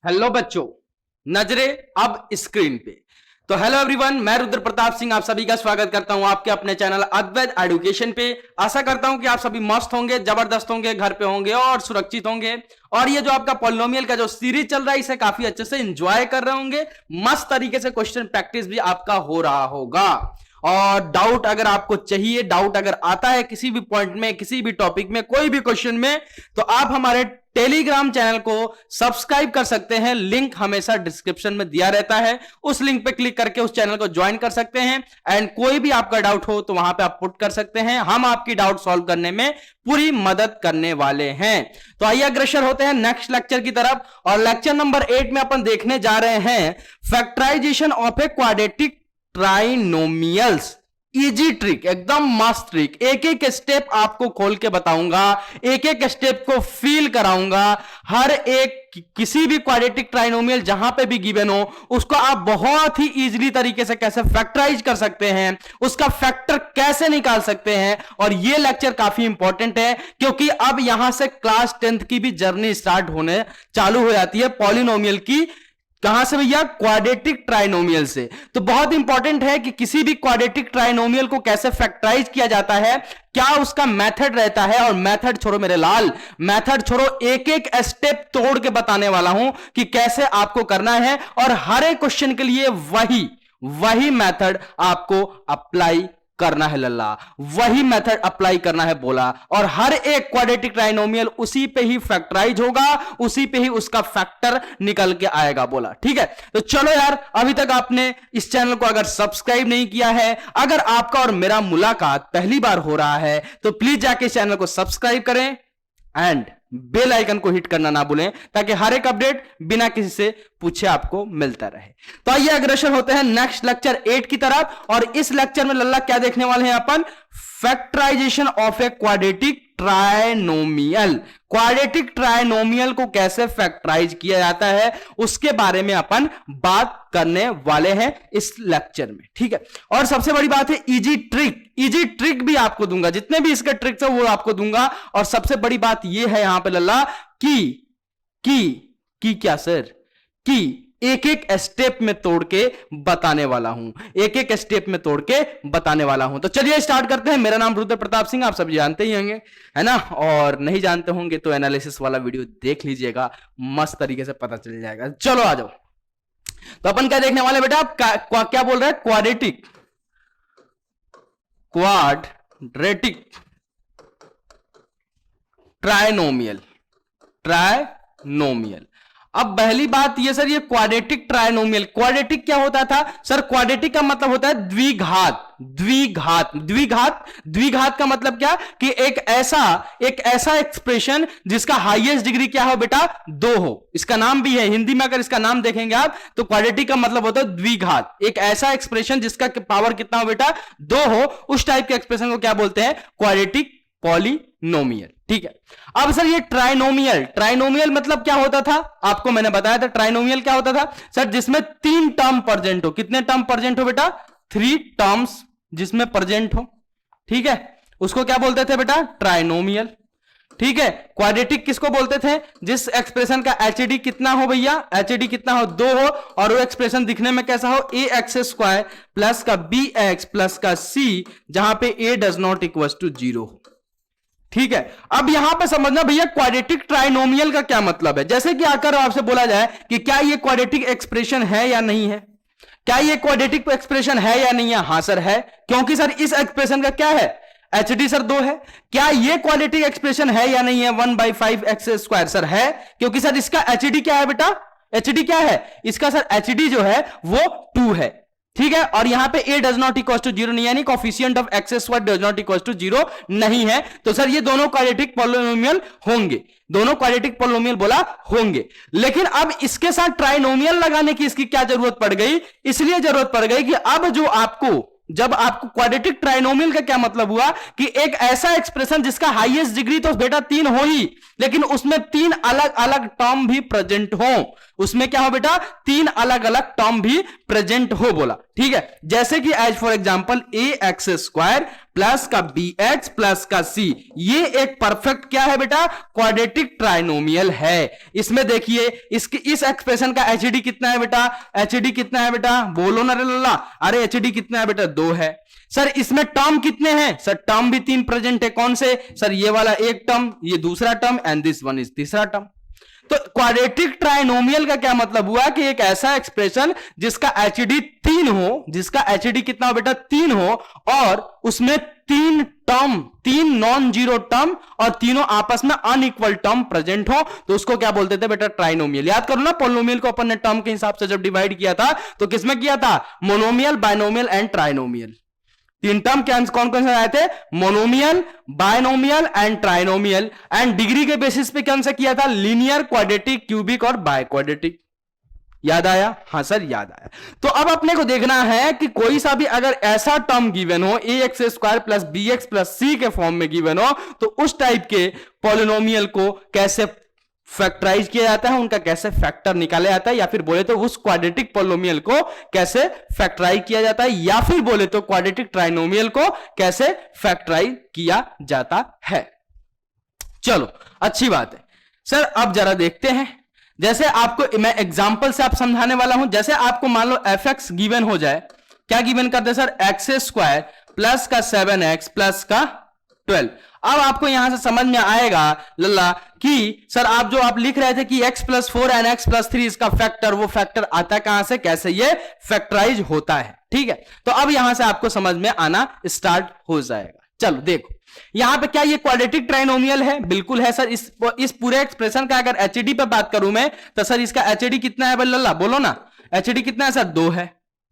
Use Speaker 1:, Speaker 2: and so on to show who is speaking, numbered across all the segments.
Speaker 1: Hello बच्चों, नजरे अब स्क्रीन पे। तो हेलो एवरीवन, मैं रुद्र प्रताप सिंह आप सभी का स्वागत करता हूं आपके अपने चैनल अद्वैत एजुकेशन पे। आशा करता हूं कि आप सभी मस्त होंगे, जबरदस्त होंगे, घर पे होंगे और सुरक्षित होंगे। और ये जो आपका पॉलिनोमियल का जो सीरीज चल रहा है इसे काफी अच्छे से एंजॉय कर रहे होंगे। मस्त तरीके से क्वेश्चन प्रैक्टिस भी आपका हो रहा होगा। और डाउट अगर आपको चाहिए, डाउट अगर आता है किसी भी पॉइंट में, किसी भी टॉपिक में, कोई भी क्वेश्चन में, तो आप हमारे टेलीग्राम चैनल को सब्सक्राइब कर सकते हैं। लिंक हमेशा डिस्क्रिप्शन में दिया रहता है, उस लिंक पे क्लिक करके उस चैनल को ज्वाइन कर सकते हैं। एंड कोई भी आपका डाउट हो तो वहां पे आप पुट कर सकते हैं, हम आपकी डाउट सॉल्व करने में पूरी मदद करने वाले हैं। तो आइए अग्रसर होते हैं नेक्स्ट लेक्चर की तरफ। और लेक्चर नंबर 8 में अपन देखने जा रहे हैं factorization of a quadratic trinomials. Easy trick, एकदम मस्त ट्रिक। एक एक स्टेप आपको खोल के बताऊंगा, एक एक स्टेप को फील कराऊंगा। हर एक किसी भी क्वाड्रेटिक ट्राइनोमियल जहां पे भी गिवन हो उसको आप बहुत ही इजीली तरीके से कैसे फैक्टराइज कर सकते हैं, उसका फैक्टर कैसे निकाल सकते हैं। और यह लेक्चर काफी इंपॉर्टेंट है क्योंकि अब यहां से क्लास 10th की भी जर्नी स्टार्ट होने चालू हो जाती है पॉलिनोमियल की। कहां से भैया? क्वाड्रेटिक ट्राइनोमियल से। तो बहुत इंपॉर्टेंट है कि किसी भी क्वाड्रेटिक ट्राइनोमियल को कैसे फैक्टराइज किया जाता है, क्या उसका मेथड रहता है। और मेथड छोड़ो मेरे लाल, मेथड छोड़ो, एक एक स्टेप तोड़ के बताने वाला हूं कि कैसे आपको करना है। और हर एक क्वेश्चन के लिए वही मेथड आपको अप्लाई करना है लल्ला, वही मेथड अप्लाई करना है बोला। और हर एक क्वाड्रेटिक ट्राइनोमियल उसी पे ही फैक्टराइज होगा, उसी पे ही उसका फैक्टर निकल के आएगा बोला। ठीक है, तो चलो यार, अभी तक आपने इस चैनल को अगर सब्सक्राइब नहीं किया है, अगर आपका और मेरा मुलाकात पहली बार हो रहा है तो प्लीज जाके इस चैनल को सब्सक्राइब करें एंड बेल आइकन को हिट करना ना भूलें ताकि हर एक अपडेट बिना किसी से पूछे आपको मिलता रहे। तो आइए अग्रसर होते हैं नेक्स्ट लेक्चर 8 की तरफ। और इस लेक्चर में लल्ला क्या देखने वाले हैं अपन? Factorisation of a quadratic trinomial. Quadratic trinomial को कैसे फैक्टराइज किया जाता है उसके बारे में अपन बात करने वाले हैं इस लेक्चर में। ठीक है, और सबसे बड़ी बात है इजी ट्रिक भी आपको दूंगा, जितने भी इसके ट्रिक्स है वो आपको दूंगा। और सबसे बड़ी बात यह है यहां पे लल्ला कि क्या सर, कि एक एक स्टेप में तोड़ के बताने वाला हूं, एक एक स्टेप में तोड़ के बताने वाला हूं। तो चलिए स्टार्ट करते हैं। मेरा नाम रुद्र प्रताप सिंह, आप सब जानते ही होंगे, है ना। और नहीं जानते होंगे तो एनालिसिस वाला वीडियो देख लीजिएगा, मस्त तरीके से पता चल जाएगा। चलो आ जाओ। तो अपन क्या देखने वाले बेटा? क्या बोल रहे हैं? Quadratic trinomial. अब पहली बात ये सर, ये क्वाड्रेटिक ट्राइनोमियल, क्वाड्रेटिक क्या होता था सर? क्वाड्रेटिक का मतलब होता है द्विघात का मतलब क्या? कि एक ऐसा एक्सप्रेशन जिसका हाईएस्ट डिग्री क्या हो बेटा? 2 हो। इसका नाम भी है हिंदी में, अगर इसका नाम देखेंगे आप तो क्वाड्रेटिक का मतलब होता है द्विघात। एक ऐसा एक्सप्रेशन जिसका पावर कितना हो बेटा? 2 हो, उस टाइप के एक्सप्रेशन को क्या बोलते हैं? Quadratic polynomial. ठीक है, अब सर ये ट्राइनोमियल मतलब क्या होता था? आपको मैंने बताया था ट्राइनोमियल क्या होता था सर, जिसमें 3 टर्म प्रेजेंट हो। कितने टर्म प्रेजेंट हो बेटा? 3 टर्म्स जिसमें प्रेजेंट हो। ठीक है, उसको क्या बोलते थे बेटा? ट्राइनोमियल। ठीक है, क्वाड्रेटिक किसको बोलते थे? जिस एक्सप्रेशन का एचडी कितना हो भैया? एचडी कितना हो? 2 हो, और वो एक्सप्रेशन दिखने में कैसा हो? ए एक्स स्क्वायर प्लस का बी एक्स प्लस का सी, जहां पे ए डज नॉट इक्वल टू 0 हो। ठीक है, अब यहां पे समझना भैया क्वाड्रेटिक ट्राइनोमियल का क्या मतलब है। जैसे कि आकर आपसे बोला जाए कि क्या ये क्वाड्रेटिक एक्सप्रेशन है या नहीं है, क्या ये क्वाड्रेटिक एक्सप्रेशन है या नहीं है? हां सर है, क्योंकि सर इस एक्सप्रेशन का क्या है? एचडी सर 2 है। क्या ये क्वाड्रेटिक एक्सप्रेशन है या नहीं है? 1/5x² सर है, क्योंकि सर इसका एचडी क्या है बेटा? एचडी क्या है इसका सर? एचडी जो है वो 2 है। ठीक है, और यहां पे a does not equal to 0 नहीं, यानी coefficient of x² does not equal to 0 नहीं है। तो सर ये दोनों क्वाड्रेटिक पॉलिनोमियल होंगे, दोनों क्वाड्रेटिक पॉलिनोमियल बोला होंगे। लेकिन अब इसके साथ ट्राइनोमियल लगाने की इसकी क्या जरूरत पड़ गई? इसलिए जरूरत पड़ गई कि अब जब आपको क्वाड्रेटिक ट्राइनोमियल का क्या मतलब हुआ कि एक ऐसा एक्सप्रेशन जिसका हाईएस्ट डिग्री तो बेटा 3 हो ही, लेकिन उसमें 3 अलग अलग टर्म भी प्रेजेंट हो। उसमें क्या हो बेटा? 3 अलग अलग टर्म भी प्रेजेंट हो बोला। ठीक है, जैसे कि as for example a x square plus का bx प्लस का c, ये एक परफेक्ट क्या है बेटा, क्वाड्रेटिक ट्राइनोमियल है। इसमें देखिए इस एक्सप्रेशन का एचडी कितना है बेटा, एचडी कितना है बेटा, बोलो ना रे लल्ला, अरे एचडी कितना है बेटा, 2 है। सर इसमें टर्म कितने हैं, सर टर्म भी 3 प्रेजेंट है, कौन से, सर ये वाला एक टर्म, ये दूसरा term and this one is तीसरा टर्म। तो क्वाड्रेटिक ट्राइनोमियल का क्या मतलब हुआ कि एक ऐसा एक्सप्रेशन जिसका एचडी 3 हो, जिसका एचडी कितना हो बेटा, 3 हो, और उसमें 3 टर्म, 3 नॉन जीरो टर्म और तीनों आपस में अनइक्वल टर्म प्रेजेंट हो, तो उसको क्या बोलते थे बेटा, ट्राइनोमियल। याद करो ना, पॉलिनोमियल को अपन ने टर्म के हिसाब से जब डिवाइड किया था तो किसमें किया था, monomial, binomial and trinomial. 3 term के आंसर कौन कौन से आए थे, monomial, binomial and trinomial, and degree के बेसिस पे कौन सा किया था, लीनियर, क्वाड्रेटिक, क्यूबिक और बाय क्वाड्रेटिक। याद आया, हाँ सर याद आया। तो अब अपने को देखना है कि कोई सा भी अगर ऐसा टर्म गिवन हो, ax square plus bx plus c के फॉर्म में गिवन हो, तो उस टाइप के पॉलिनोमियल को कैसे फैक्टराइज किया जाता है, उनका कैसे फैक्टर निकाला जाता है, या फिर बोले तो उस क्वाड्रेटिक पॉलिनोमियल को कैसे फैक्टराइज किया जाता है, या फिर बोले तो क्वाड्रेटिक ट्राइनोमियल को कैसे फैक्टराइज किया जाता है। चलो अच्छी बात है सर। अब जरा देखते हैं, जैसे आपको मैं एग्जांपल से आप समझाने वाला हूं। जैसे आपको मान लो fx गिवन हो जाए, क्या गिवन करते हैं सर, एक्स स्क्वायर प्लस का 7x प्लस का 12। अब आपको यहां से समझ में आएगा लल्ला कि सर आप जो आप लिख रहे थे कि x plus 4 and x plus 3 इसका फैक्टर, वो फैक्टर आता है कहां से, कैसे ये फैक्टराइज होता है, ठीक है। तो अब यहां से आपको समझ में आना स्टार्ट हो जाएगा। चलो देखो यहां पे क्या ये क्वाड्रेटिक ट्राइनोमियल है, बिल्कुल है सर। इस पूरे एक्सप्रेशन का अगर एचडी पे बात करूं मैं, तो सर इसका एचडी कितना है लल्ला, बोलो ना, एचडी कितना है सर, 2 है।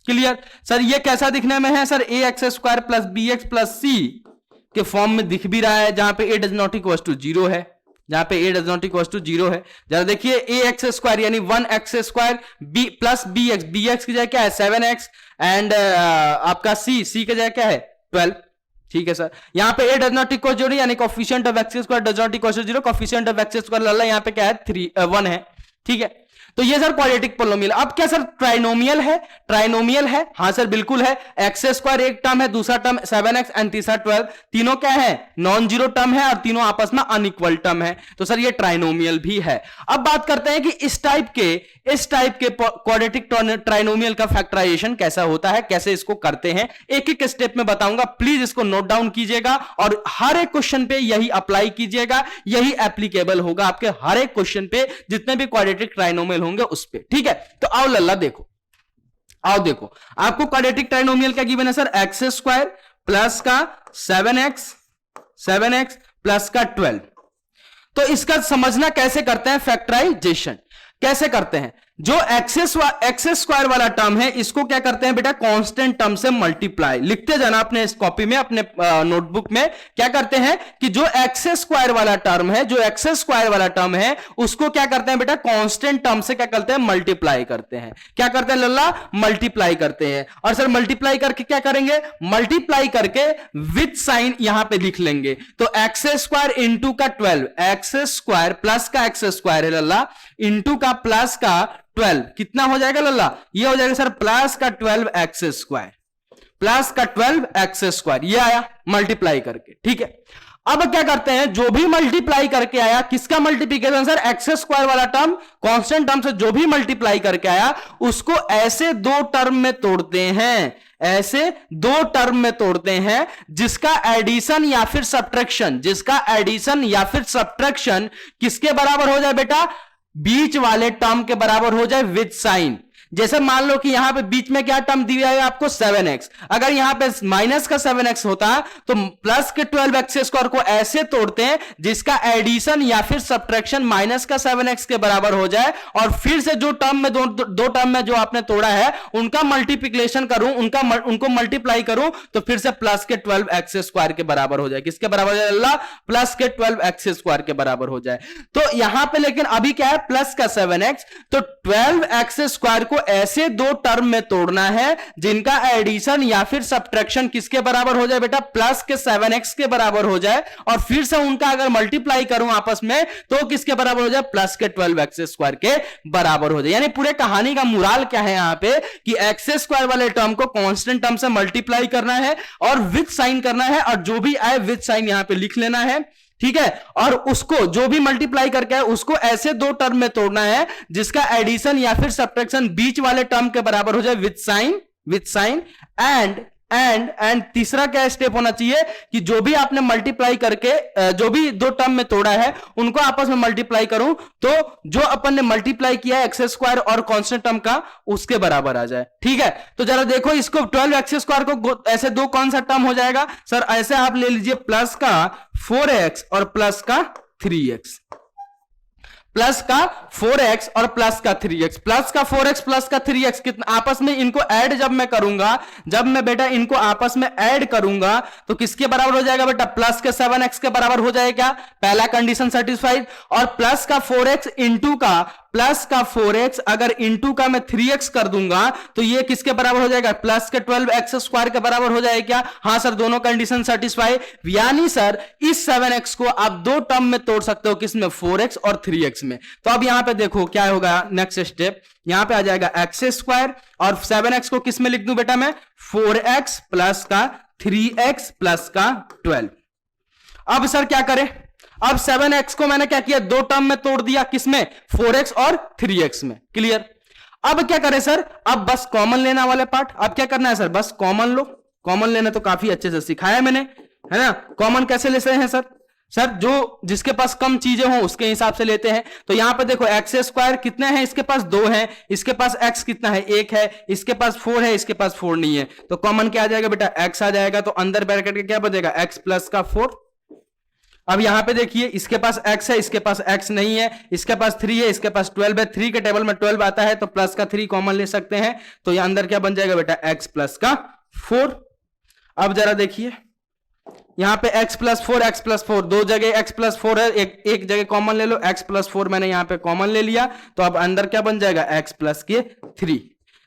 Speaker 1: Clear sir. ये कैसा दिखने में है sir, ax square plus bx plus c के फॉर्म में दिख भी रहा है, जहां पे a does not equal to 0 है, जहां पे a does not equal to 0 है। जरा देखिए ax स्क्वायर यानी 1x square b plus bx की जगह क्या है 7x, एंड आपका c की जगह क्या है 12, ठीक है सर। यहां पे a डज नॉट इक्वल 0 यानी coefficient of x square does not equal to 0, coefficient of x square लल्ला यहां पे क्या है 1 है, ठीक है। तो ये सर क्वाड्रेटिक पॉलिनोमियल। अब क्या सर ट्राइनोमियल है, ट्राइनोमियल है, हाँ सर बिल्कुल है। एक्स स्क्वायर एक टर्म है, दूसरा टर्म 7x एंड तीसरा 12, तीनों क्या है, नॉन जीरो टर्म है और तीनों आपस में अनइक्वल टर्म है, तो सर ये ट्राइनोमियल भी है। अब बात करते हैं कि इस टाइप के क्वाड्रेटिक ट्राइनोमियल का फैक्टराइजेशन कैसा होता है, कैसे इसको करते हैं, एक एक स्टेप में बताऊंगा। प्लीज इसको नोट डाउन कीजिएगा और हर एक क्वेश्चन पे यही अप्लाई कीजिएगा, यही एप्लीकेबल होगा आपके हर एक क्वेश्चन पे, जितने भी क्वाड्रेटिक ट्राइनोमियल होंगे उस पे, ठीक है। तो आओ लल्ला देखो, आओ देखो, आपको क्वाड्रेटिक ट्राइनोमियल क्या गिवन है सर, एक्स स्क्वायर प्लस का 7x प्लस का 12। तो इसका समझना कैसे करते हैं, फैक्टराइजेशन कैसे करते हैं। जो एक्स स्क्वायर वाला टर्म है इसको क्या करते हैं बेटा, कांस्टेंट टर्म से मल्टीप्लाई, लिखते जाना अपने इस कॉपी में, अपने नोटबुक में। क्या करते हैं कि जो एक्स स्क्वायर वाला टर्म है, जो एक्स स्क्वायर वाला टर्म है उसको क्या करते हैं बेटा, कांस्टेंट टर्म से क्या करते हैं, मल्टीप्लाई करते हैं। क्या करते हैं लल्ला, मल्टीप्लाई करते हैं। और सर मल्टीप्लाई करके क्या करेंगे, मल्टीप्लाई करके विथ साइन यहां पे लिख लेंगे। तो एक्स स्क्वायर इंटू का 12, एक्स स्क्वायर प्लस का एक्स स्क्वायर है लल्ला, इंटू का प्लस का 12, कितना हो जाएगा लल्ला, ये हो जाएगा सर प्लस का 12x स्क्वायर, प्लस का 12x स्क्वायर, ये आया मल्टीप्लाई करके, ठीक है। अब क्या करते हैं, जो भी मल्टीप्लाई करके आया, किसका मल्टीप्लिकेशन सर, एक्स स्क्वायर वाला टर्म कांस्टेंट टर्म से जो भी मल्टीप्लाई करके आया उसको ऐसे 2 टर्म में तोड़ते हैं, ऐसे 2 टर्म में तोड़ते हैं जिसका एडिशन या फिर सब्ट्रैक्शन, जिसका एडिशन या फिर सब्ट्रैक्शन किसके बराबर हो जाए बेटा, बीच वाले टर्म के बराबर हो जाए विद साइन। जैसे मान लो कि यहां पे बीच में क्या टर्म दिया है आपको 7x, अगर यहां पे माइनस का 7x होता तो प्लस के 12x स्क्वायर को ऐसे तोड़ते हैं जिसका एडिशन या फिर सब्ट्रैक्शन माइनस का 7x के बराबर हो जाए, और फिर से जो टर्म में दो टर्म में जो आपने तोड़ा है उनका मल्टीप्लिकेशन करूं, उनको मल्टीप्लाई करूं तो फिर से प्लस के 12x स्क्वायर के बराबर हो जाए। किसके बराबर हो जाए अल्लाह, प्लस के 12x स्क्वायर के बराबर हो जाए। तो यहां पे लेकिन अभी क्या है, प्लस का 7x, तो 12x स्क्वायर को को ऐसे दो टर्म में तोड़ना है जिनका एडिशन या फिर सब्ट्रैक्शन किसके बराबर हो जाए बेटा, प्लस के 7x के बराबर हो जाए, और फिर से उनका अगर मल्टीप्लाई करूं आपस में तो किसके बराबर हो जाए, प्लस के 12x² के बराबर हो जाए। यानी पूरे कहानी का मुराल क्या है यहां पे कि x² वाले टर्म को कांस्टेंट टर्म से मल्टीप्लाई करना है और विद साइन करना है, और जो भी आए विद साइन यहां पे लिख लेना है, ठीक है। और उसको जो भी मल्टीप्लाई करके है उसको ऐसे दो टर्म में तोड़ना है जिसका एडिशन या फिर सब्ट्रैक्शन बीच वाले टर्म के बराबर हो जाए विद साइन एंड तीसरा क्या स्टेप होना चाहिए कि जो भी आपने मल्टीप्लाई करके जो भी दो टर्म में तोड़ा है उनको आपस में मल्टीप्लाई करूं तो जो अपन ने मल्टीप्लाई किया है x² और कांस्टेंट टर्म का उसके बराबर आ जाए, ठीक है। तो जरा देखो इसको 12x² को ऐसे दो कौन सा टर्म हो जाएगा सर, ऐसे आप ले लीजिए प्लस का 4x और प्लस का 3x, प्लस का 4x और प्लस का 3x, प्लस का 4x प्लस का 3x कितना आपस में इनको ऐड जब मैं करूंगा, जब मैं बेटा इनको आपस में ऐड करूंगा तो किसके बराबर हो जाएगा बेटा, प्लस के 7x के बराबर हो जाएगा क्या, पहला कंडीशन सेटिस्फाइड। और प्लस का 4x इंटू का प्लस का 4x अगर इंटू का मैं 3x कर दूंगा तो ये किसके बराबर हो जाएगा, प्लस के 12x² के बराबर हो जाएगा क्या, हां सर दोनों कंडीशन सेटिस्फाई। यानी सर इस 7x को आप दो टर्म में तोड़ सकते हो, किसमें, 4x और 3x में। तो अब यहां पे देखो क्या होगा नेक्स्ट स्टेप, यहां पे आ जाएगा x² और 7x को किस में लिख दूं बेटा मैं, 4x प्लस का 3x प्लस का 12। अब सर क्या करें, अब 7x को मैंने क्या किया, दो टर्म में तोड़ दिया, किसमें, 4x और 3x में, क्लियर। अब क्या करें सर, अब बस कॉमन लेना वाले पार्ट, अब क्या करना है सर, बस कॉमन लो। कॉमन लेना तो काफी अच्छे से सिखाया मैंने, है ना। कॉमन कैसे लेते हैं सर, जो जिसके पास कम चीजें हो उसके हिसाब से लेते हैं। तो यहां पे देखो x² कितने हैं, इसके पास 2 हैं, इसके पास x कितना है, 1 है, इसके पास 4 है, इसके पास 4 नहीं है, तो कॉमन क्या आ जाएगा बेटा, x आ जाएगा। तो अंदर ब्रैकेट के क्या बचेगा, x प्लस का 4। अब यहां पे देखिए इसके पास x है, इसके पास x नहीं है, इसके पास 3 है, इसके पास 12 है, 3 के टेबल में 12 आता है तो प्लस का 3 कॉमन ले सकते हैं, तो यहां अंदर क्या बन जाएगा बेटा, x प्लस का 4। अब जरा देखिए यहां पे x प्लस 4 दो जगह x प्लस 4 है, एक जगह कॉमन ले लो, x प्लस 4 मैंने यहां पे कॉमन ले लिया, तो अब अंदर क्या बन जाएगा, x प्लस के 3।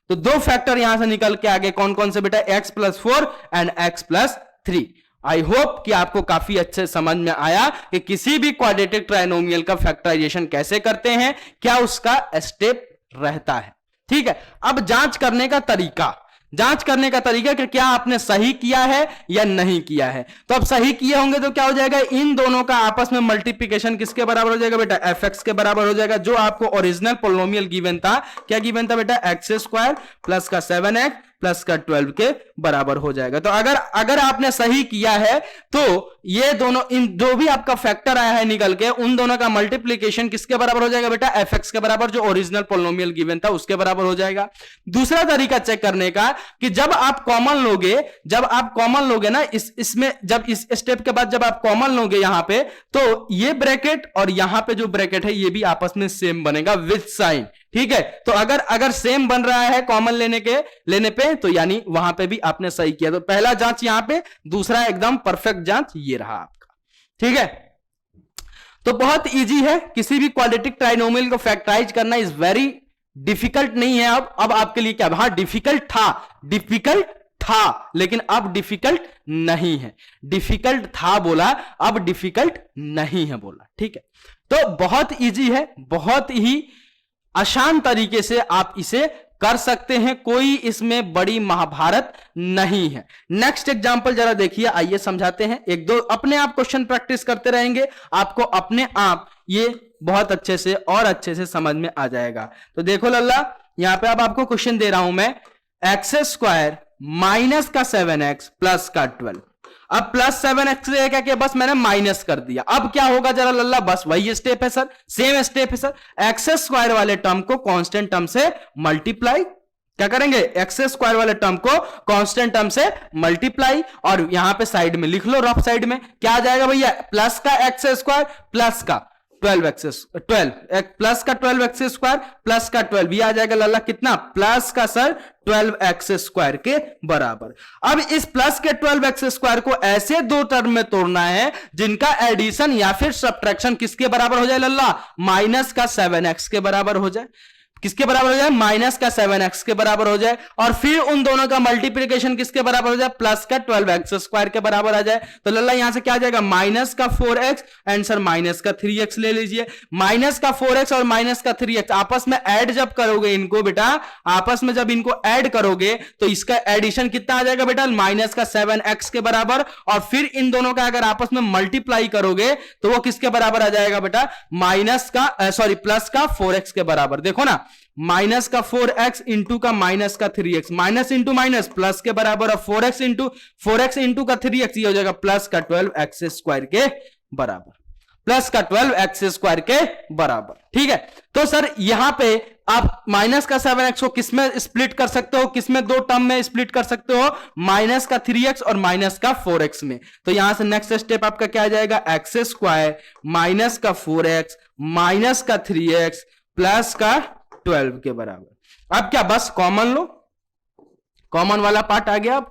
Speaker 1: तो दो फैक्टर यहां से निकल के आगे कौन कौन से बेटा, x plus 4 and x plus 3। I hope कि आपको काफी अच्छे समझ में आया कि किसी भी क्वाड्रेटिक ट्राइनोमियल का फैक्टराइजेशन कैसे करते हैं, क्या उसका स्टेप रहता है, ठीक है। अब जांच करने का तरीका, जांच करने का तरीका कि क्या आपने सही किया है या नहीं किया है। तो अब सही किए होंगे तो क्या हो जाएगा, इन दोनों का आपस में मल्टीप्लिकेशन किसके बराबर हो जाएगा बेटा, fx के बराबर हो जाएगा, जो आपको ओरिजिनल पोलिनोमियल गिवन था। क्या गिवन था बेटा, x² प्लस का 7x प्लस का 12 के बराबर हो जाएगा। तो अगर आपने सही किया है तो ये दोनों, इन जो भी आपका फैक्टर आया है निकल के, उन दोनों का मल्टीप्लिकेशन किसके बराबर हो जाएगा बेटा, fx के बराबर, जो ओरिजिनल पोलिनोमियल गिवन था उसके बराबर हो जाएगा। दूसरा तरीका चेक करने का कि जब आप कॉमन लोगे ना इसमें, जब इस स्टेप के बाद जब आप कॉमन लोगे यहां पे, तो ये ब्रैकेट और यहां पे जो ब्रैकेट है ये भी आपस में सेम बनेगा विद साइन, ठीक है। तो अगर सेम बन रहा है कॉमन लेने पे तो यानी वहां पे भी आपने सही किया। तो पहला जांच यहां पे, दूसरा एकदम परफेक्ट जांच ये रहा आपका, ठीक है। तो बहुत इजी है, किसी भी क्वाड्रेटिक ट्राइनोमियल को फैक्टराइज करना इज वेरी डिफिकल्ट नहीं है। अब आपके लिए क्या, हाँ डिफिकल्ट था लेकिन अब डिफिकल्ट नहीं है, डिफिकल्ट था बोला, अब डिफिकल्ट नहीं है बोला, ठीक है। तो बहुत इजी है, बहुत ही आसान तरीके से आप इसे कर सकते हैं, कोई इसमें बड़ी महाभारत नहीं है। नेक्स्ट एग्जांपल जरा देखिए, आइए समझाते हैं। एक दो अपने आप क्वेश्चन प्रैक्टिस करते रहेंगे, आपको अपने आप ये बहुत अच्छे से और अच्छे से समझ में आ जाएगा। तो देखो लल्ला, यहां पे अब आपको क्वेश्चन दे रहा हूं मैं, x² माइनस का 7x प्लस का 12। अब प्लस 7x से क्या किया, बस मैंने माइनस कर दिया। अब क्या होगा जरा लल्ला, बस वही स्टेप है सर, सेम स्टेप है सर। x² वाले टर्म को कांस्टेंट टर्म से मल्टीप्लाई, क्या करेंगे, x² वाले टर्म को कांस्टेंट टर्म से मल्टीप्लाई, और यहां पे साइड में लिख लो, रफ साइड में क्या आ जाएगा भैया, प्लस का x² प्लस का 12 प्लस का 12x² प्लस का 12, ये आ जाएगा लल्ला कितना, प्लस का सर 12x² के बराबर। अब इस प्लस के 12x² को ऐसे दो टर्म में तोड़ना है जिनका एडिशन या फिर सब्ट्रैक्शन किसके बराबर हो जाए लल्ला, माइनस का 7x के बराबर हो जाए। किसके बराबर हो जाए, माइनस का 7x के बराबर हो जाए, और फिर उन दोनों का मल्टीप्लीकेशन किसके बराबर हो जाए, प्लस का 12x स्क्वायर के बराबर आ जाए। तो लल्ला यहां से क्या आ जाएगा, माइनस का 4x, आंसर माइनस का 3x ले लीजिए। माइनस का 4x और माइनस का 3x आपस में ऐड जब करोगे इनको बेटा, आपस में जब इनको ऐड करोगे तो इसका एडिशन कितना आ जाएगा बेटा, माइनस का 7x के बराबर, और फिर इन दोनों का अगर आपस में मल्टीप्लाई करोगे तो वो किसके बराबर आ जाएगा बेटा, माइनस का सॉरी प्लस का 4x के बराबर। देखो ना, माइनस का 4x इंटू का माइनस का 3x, minus into minus plus के बराबर, और 4x इंटू का 3x ये हो जाएगा प्लस का 12x स्क्वायर के बराबर, प्लस का 12x स्क्वायर के बराबर। ठीक है, तो सर यहां पे आप माइनस का 7x को किसमें स्प्लिट कर सकते हो, किसमें दो टर्म में स्प्लिट कर सकते हो, माइनस का 3x और माइनस का 4x में। तो यहां से नेक्स्ट स्टेप आपका क्या आ जाएगा, एक्स स्क्वायर माइनस का 4x माइनस का 3x प्लस का 12 के बराबर। अब क्या बस कॉमन लो, कॉमन वाला पार्ट आ गया। अब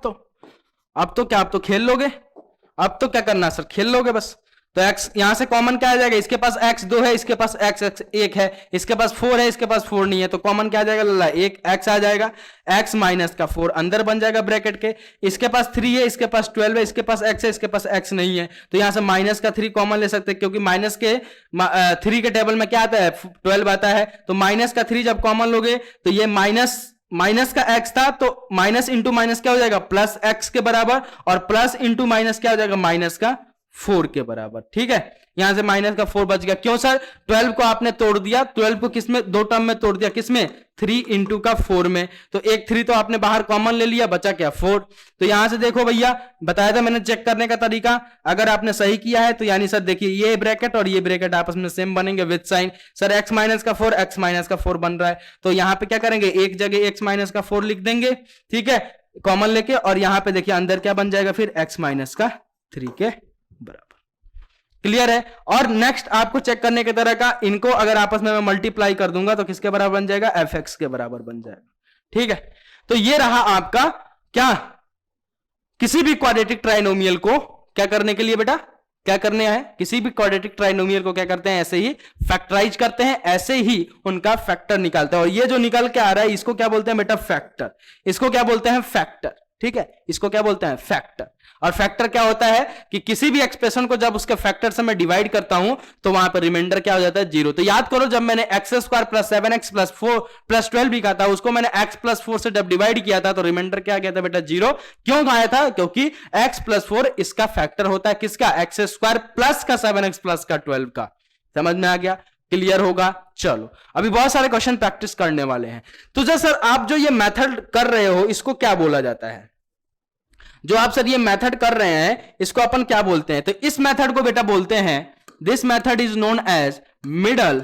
Speaker 1: तो क्या, अब तो खेल लोगे, अब तो क्या करना सर, खेल लोगे बस। तो x यहां से कॉमन क्या आ जाएगा, इसके पास x 2 है, इसके पास x 1 है, इसके पास 4 है, इसके पास 4 नहीं है, तो कॉमन क्या आ जाएगा लल्ला, एक x आ जाएगा, x माइनस का 4 अंदर बन जाएगा ब्रैकेट के, इसके पास 3 है, इसके पास 12 है, इसके पास x है, इसके पास x नहीं है, तो यहां से माइनस का 3 कॉमन ले सकते हैं, क्योंकि माइनस के 3 के टेबल में क्या आता है, 12 आता है, तो माइनस का 3 जब कॉमन लोगे तो ये माइनस का x था, तो माइनस इंटू माइनस क्या हो जाएगा, प्लस x के बराबर, और प्लस इंटू माइनस क्या हो जाएगा, माइनस का 4 के बराबर। ठीक है, यहां से माइनस का 4 बच गया। क्यों सर, 12 को आपने तोड़ दिया, 12 को किसमें, दो टर्म में तोड़ दिया, किसमें, 3 इंटू का 4 में, तो एक 3 तो आपने बाहर कॉमन ले लिया, बचा क्या 4। तो यहां से देखो भैया, बताया था मैंने चेक करने का तरीका, अगर आपने सही किया है तो यानी सर देखिए ये ब्रैकेट और ये ब्रैकेट आपस में सेम बनेंगे with sign. Sir x minus का 4 x माइनस का 4 बन रहा है, तो यहां पे क्या करेंगे, एक जगह x माइनस का 4 लिख देंगे, ठीक है, कॉमन लेके, और यहां पे देखिए अंदर क्या बन जाएगा फिर, x माइनस का 3 के बराबर। क्लियर है। और नेक्स्ट आपको चेक करने की तरह का, इनको अगर आपस में मैं मल्टीप्लाई कर दूंगा तो किसके बराबर बन जाएगा, fx के बराबर बन जाएगा। ठीक है, तो ये रहा आपका क्या, किसी भी क्वाड्रेटिक ट्राइनोमियल को क्या करने के लिए बेटा, क्या करने है, किसी भी क्वाड्रेटिक ट्राइनोमियल को क्या करते हैं, ऐसे ही फैक्टराइज करते हैं, ऐसे ही उनका फैक्टर निकालते हैं, और ये जो निकल के आ रहा है इसको क्या बोलते हैं बेटा, फैक्टर। इसको क्या बोलते हैं, फैक्टर। ठीक है, इसको क्या बोलते हैं, फैक्टर। और फैक्टर क्या होता है कि किसी भी एक्सप्रेशन को जब उसके फैक्टर से मैं डिवाइड करता हूं तो वहां पर रिमाइंडर क्या हो जाता है, 0। तो याद करो, जब मैंने x square plus 7x plus 4 plus 12 भी कहा था, उसको मैंने x प्लस 4 से जब डिवाइड किया था तो रिमाइंडर क्या गया था बेटा, 0। क्यों आया था, क्योंकि x प्लस 4 इसका फैक्टर होता है, किसका, एक्स स्क्वायर प्लस का 7x प्लस का 12 का। समझ में आ गया, क्लियर होगा। चलो अभी बहुत सारे क्वेश्चन प्रैक्टिस करने वाले हैं। तो सर आप जो ये मेथड कर रहे हो इसको क्या बोला जाता है, जो आप सर ये मेथड कर रहे हैं इसको अपन क्या बोलते हैं, तो इस मेथड को बेटा बोलते हैं, this method is known as middle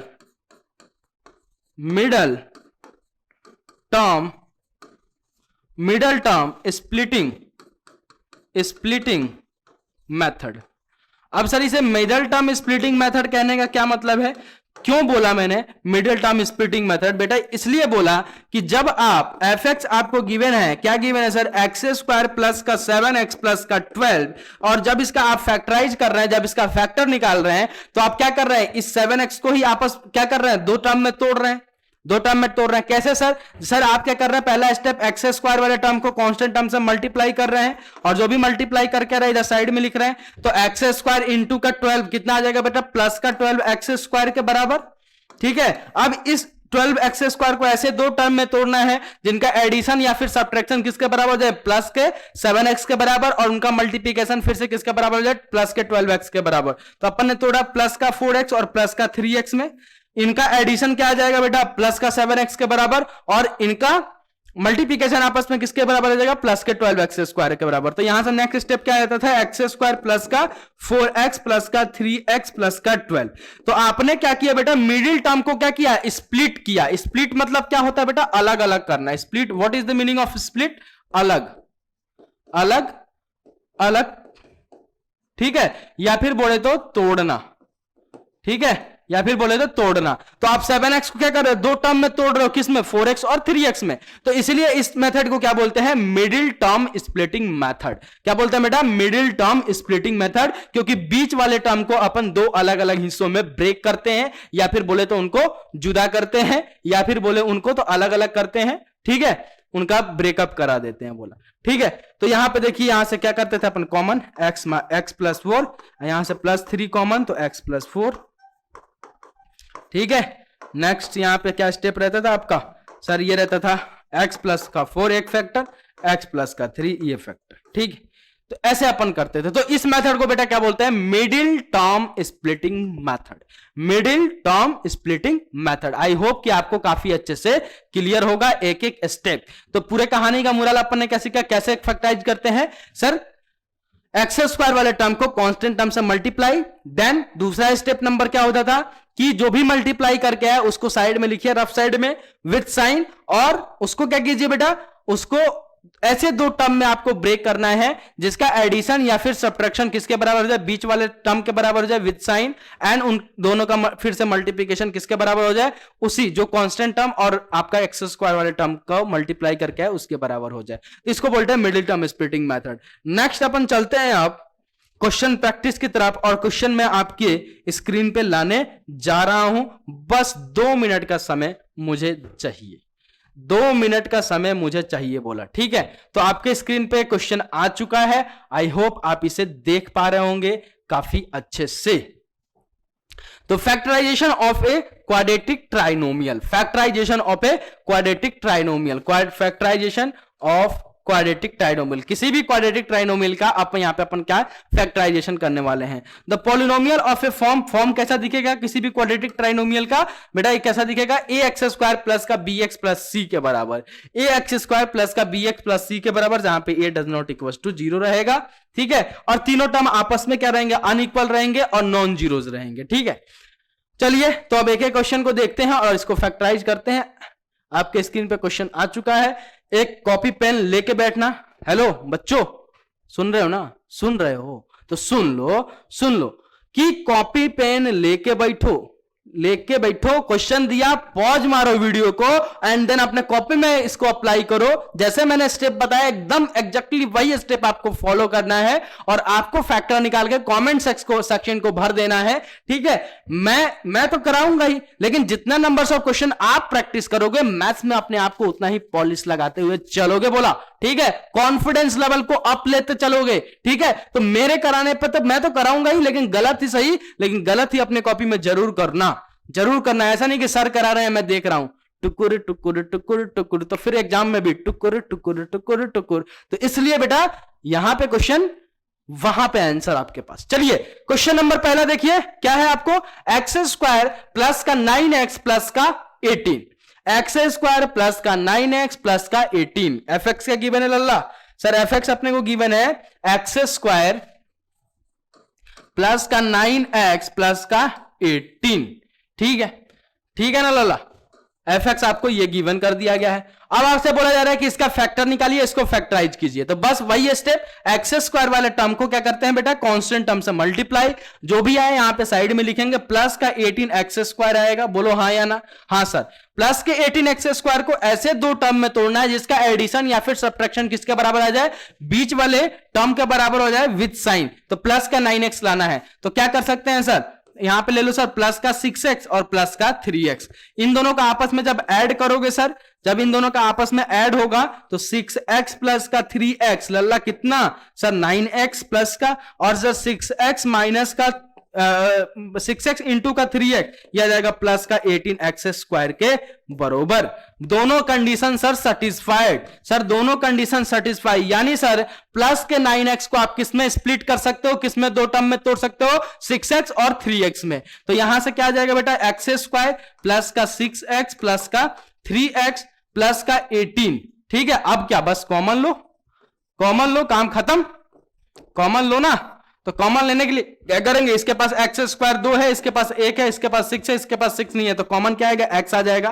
Speaker 1: term splitting method. अब सर इसे मिडल टर्म स्प्लिटिंग मेथड कहने का क्या मतलब है, क्यों बोला मैंने मिडिल टर्म स्प्लिटिंग मेथड, बेटा इसलिए बोला कि जब आप fx आपको गिवन है, क्या गिवन है सर, एक्स स्क्वायर प्लस का 7x प्लस का 12, और जब इसका आप फैक्टराइज कर रहे हैं, जब इसका फैक्टर निकाल रहे हैं, तो आप क्या कर रहे हैं, इस 7x को ही आपस क्या कर रहे हैं, दो टर्म में तोड़ रहे हैं, दो टर्म में तोड़ रहे हैं। कैसे सर आप क्या कर रहे हैं, पहला स्टेप एक्स स्क्वायर वाले टर्म को कांस्टेंट टर्म से मल्टीप्लाई कर रहे हैं, और जो भी मल्टीप्लाई करके रहे इधर साइड में लिख रहे हैं, तो एक्स स्क्वायर इंटू का 12 कितना आ जाएगा बेटा, प्लस का 12 एक्स स्क्वायर के बराबर। ठीक है, अब इस 12 एक्स स्क्वायर को ऐसे दो टर्म में तोड़ना है जिनका एडिशन या फिर सब्ट्रैक्शन किसके बराबर हो जाए, प्लस के 7x के बराबर, और उनका मल्टीप्लिकेशन फिर से किसके बराबर हो जाए, प्लस के 12x के बराबर। तो अपन ने तोड़ा प्लस का 4x और प्लस का 3x में, इनका एडिशन क्या आ जाएगा बेटा, प्लस का 7x के बराबर, और इनका मल्टीप्लिकेशन आपस में किसके बराबर हो जाएगा, प्लस के 12x स्क्वायर के बराबर। तो यहां से नेक्स्ट स्टेप क्या आता था, एक्स स्क्वायर प्लस का 4x प्लस का 3x प्लस का 12। तो आपने क्या किया बेटा, मिडिल टर्म को क्या किया, स्प्लिट किया। स्प्लिट मतलब क्या होता है बेटा, अलग अलग करना। Split, what is the meaning of split, अलग अलग अलग, ठीक है, या फिर बोले तो तोड़ना। ठीक है, या फिर बोले तो तोड़ना। तो आप 7x को क्या कर रहे हो, दो टर्म में तोड़ रहे हो, किसमें, 4x और 3x में। तो इसलिए इस मेथड को क्या बोलते हैं, मिडिल टर्म स्प्लिटिंग मेथड। क्या बोलते हैं बेटा, मिडिल टर्म स्प्लिटिंग मेथड, क्योंकि बीच वाले टर्म को अपन दो अलग अलग हिस्सों में ब्रेक करते हैं, या फिर बोले तो उनको जुदा करते हैं, या फिर बोले उनको तो अलग अलग करते हैं, ठीक है, उनका ब्रेकअप करा देते हैं बोला, ठीक है। तो यहां पे देखिए, यहां से क्या करते थे अपन, कॉमन x प्लस 4, यहां से +3 कॉमन, तो x प्लस 4, ठीक है। नेक्स्ट यहां पे क्या स्टेप रहता था आपका सर, ये रहता था x प्लस का 4 एक फैक्टर, x प्लस का 3 ये फैक्टर, ठीक है। तो ऐसे अपन करते थे। तो इस मेथड को बेटा क्या बोलते हैं, middle term splitting method, middle term splitting method. I hope कि आपको काफी अच्छे से क्लियर होगा एक एक स्टेप। तो पूरे कहानी का मुराल अपन ने क्या सीखा, कैसे फैक्टराइज करते हैं सर, एक्स स्क्वायर वाले टर्म को कांस्टेंट टर्म से मल्टीप्लाई, देन दूसरा स्टेप नंबर क्या होता था कि जो भी मल्टीप्लाई करके है उसको साइड में लिखिए, रफ साइड में विथ साइन, और उसको क्या कीजिए बेटा, उसको ऐसे दो टर्म में आपको ब्रेक करना है जिसका एडिशन या फिर सब्ट्रैक्शन किसके बराबर हो जाए, बीच वाले टर्म के बराबर हो जाए विद साइन, एंड उन दोनों का फिर से मल्टीप्लिकेशन किसके बराबर हो जाए, उसी जो कांस्टेंट टर्म और आपका एक्स स्क्वायर वाले टर्म को मल्टीप्लाई करके है उसके बराबर हो जाए। इसको बोलते हैं middle term splitting method. Next अपन चलते हैं अब क्वेश्चन प्रैक्टिस की तरफ, और क्वेश्चन मैं आपके स्क्रीन पे लाने जा रहा हूं। बस 2 मिनट का समय मुझे चाहिए, 2 मिनट का समय मुझे चाहिए बोला, ठीक है। तो आपके स्क्रीन पे क्वेश्चन आ चुका है, आई होप आप इसे देख पा रहे होंगे काफी अच्छे से। तो factorization of a quadratic trinomial, factorization of a quadratic trinomial, factorization of quadratic trinomial, किसी भी क्वाड्रेटिक ट्राइनोमियल का अपन यहां पे अपन क्या फैक्टराइजेशन करने वाले हैं। The polynomial of a form कैसा दिखेगा किसी भी क्वाड्रेटिक ट्राइनोमियल का बेटा, ये कैसा दिखेगा, ए एक्स स्क्वायर प्लस का बी एक्स प्लस सी के बराबर, ए एक्स स्क्वायर प्लस का बी एक्स प्लस सी के बराबर, जहां पे ए डज नॉट इक्वल टू 0 रहेगा, ठीक है। और तीनों टर्म आपस में क्या रहेंगे, अनइक्वल रहेंगे और नॉन जीरोज रहेंगे, ठीक है। चलिए तो अब एक एक क्वेश्चन को देखते हैं और इसको फैक्टराइज करते हैं। आपके स्क्रीन पे क्वेश्चन आ चुका है, एक कॉपी पेन लेके बैठना। हेलो बच्चों, सुन रहे हो ना, सुन रहे हो तो सुन लो कि कॉपी पेन लेके बैठो, क्वेश्चन दिया, पॉज मारो वीडियो को, एंड देन अपने कॉपी में इसको अप्लाई करो। जैसे मैंने स्टेप बताया एकदम एग्जैक्टली वही स्टेप आपको फॉलो करना है, और आपको फैक्टर निकाल के कमेंट सेक्शन को भर देना है, ठीक है। मैं तो कराऊंगा ही, लेकिन जितना नंबर्स ऑफ क्वेश्चन आप प्रैक्टिस करोगे मैथ्स में अपने आप को उतना ही पॉलिश लगाते हुए चलोगे बोला, ठीक है। कॉन्फिडेंस लेवल को अप लेते चलोगे, ठीक है। तो मेरे कराने पर तो मैं तो कराऊंगा ही, लेकिन गलत ही सही, लेकिन गलत ही अपने कॉपी में जरूर करना। ऐसा नहीं कि सर करा रहे हैं मैं देख रहा हूं, टुकुर टुकुर टुकुर टुकुर, तो फिर एग्जाम में भी टुकुर टुकुर टुकुर टुकुर। तो इसलिए बेटा यहां पे क्वेश्चन, वहां पे आंसर आपके पास। चलिए क्वेश्चन नंबर पहला देखिए, क्या है आपको, एक्स स्क्वायर प्लस का 9x प्लस का 18, एक्स स्क्वायर प्लस का 9x प्लस का 18, एफ एक्स का गिवन है लल्ला, सर एफ एक्स अपने को गिवन है एक्स स्क्वायर प्लस का 9x प्लस का 18, ठीक है ना लल्ला, एफ एक्स आपको ये गिवन कर दिया गया है। अब आपसे बोला जा रहा है कि इसका फैक्टर निकालिए, इसको फैक्टराइज कीजिए। तो बस वही स्टेप, एक्स स्क्वायर वाले टर्म को क्या करते हैं बेटा, कांस्टेंट टर्म से मल्टीप्लाई, जो भी आए यहां पे साइड में लिखेंगे, प्लस का 18 एक्स स्क्वायर आएगा, बोलो हाँ या ना, हाँ सर। प्लस के 18 एक्स स्क्वायर को ऐसे दो टर्म में तोड़ना है जिसका एडिशन या फिर सब्ट्रैक्शन किसके बराबर आ जाए, बीच वाले टर्म के बराबर हो जाए विद साइन। तो प्लस का 9x लाना है, तो क्या कर सकते हैं सर, यहां पे ले लो सर प्लस का 6x और प्लस का 3x, इन दोनों का आपस में जब ऐड करोगे सर, जब इन दोनों का आपस में ऐड होगा तो 6x प्लस का 3x लल्ला कितना सर 9x प्लस का, और सर 6x माइनस का 6x इंटू का 3x, यह आ जाएगा प्लस का 18x स्क्वायर के बरोबर। दोनों कंडीशन सर सेटिस्फाइड, सर दोनों कंडीशन सेटिस्फाई, यानी सर प्लस के 9x को आप किस में स्प्लिट कर सकते हो, किस में दो टर्म में तोड़ सकते हो, 6x और 3x में। तो यहां से क्या आ जाएगा बेटा, एक्स स्क्वायर प्लस का 6x प्लस का 3x प्लस का 18, ठीक है। अब क्या, बस कॉमन लो, काम खत्म, कॉमन लो ना। तो कॉमन लेने के लिए क्या करेंगे, इसके पास एक्स स्क्वायर 2 है, इसके पास 1 है, इसके पास 6 है, इसके पास 6 नहीं है, तो कॉमन क्या आएगा, एक्स आ जाएगा,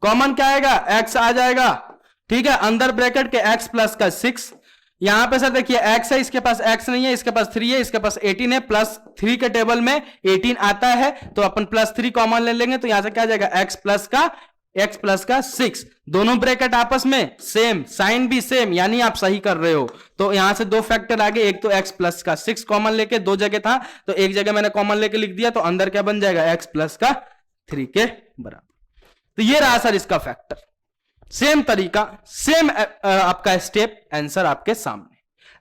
Speaker 1: कॉमन क्या आएगा, एक्स आ जाएगा, ठीक है। अंदर ब्रैकेट के x प्लस का 6, यहां पे सर देखिए x है, इसके पास x नहीं है, इसके पास 3 है, इसके पास 18 है, प्लस 3 के टेबल में 18 आता है तो अपन प्लस 3 कॉमन ले लेंगे, तो यहां से क्या आ जाएगा x प्लस का 6, दोनों ब्रैकेट आपस में सेम, साइन भी सेम, यानी आप सही कर रहे हो। तो यहां से दो फैक्टर आगे, एक तो x प्लस का 6 कॉमन लेके, दो जगह था तो एक जगह मैंने कॉमन लेके लिख दिया, तो अंदर क्या बन जाएगा x प्लस का 3 के बराबर। तो ये रहा सर इसका फैक्टर, सेम तरीका, सेम आपका स्टेप, आंसर आपके सामने,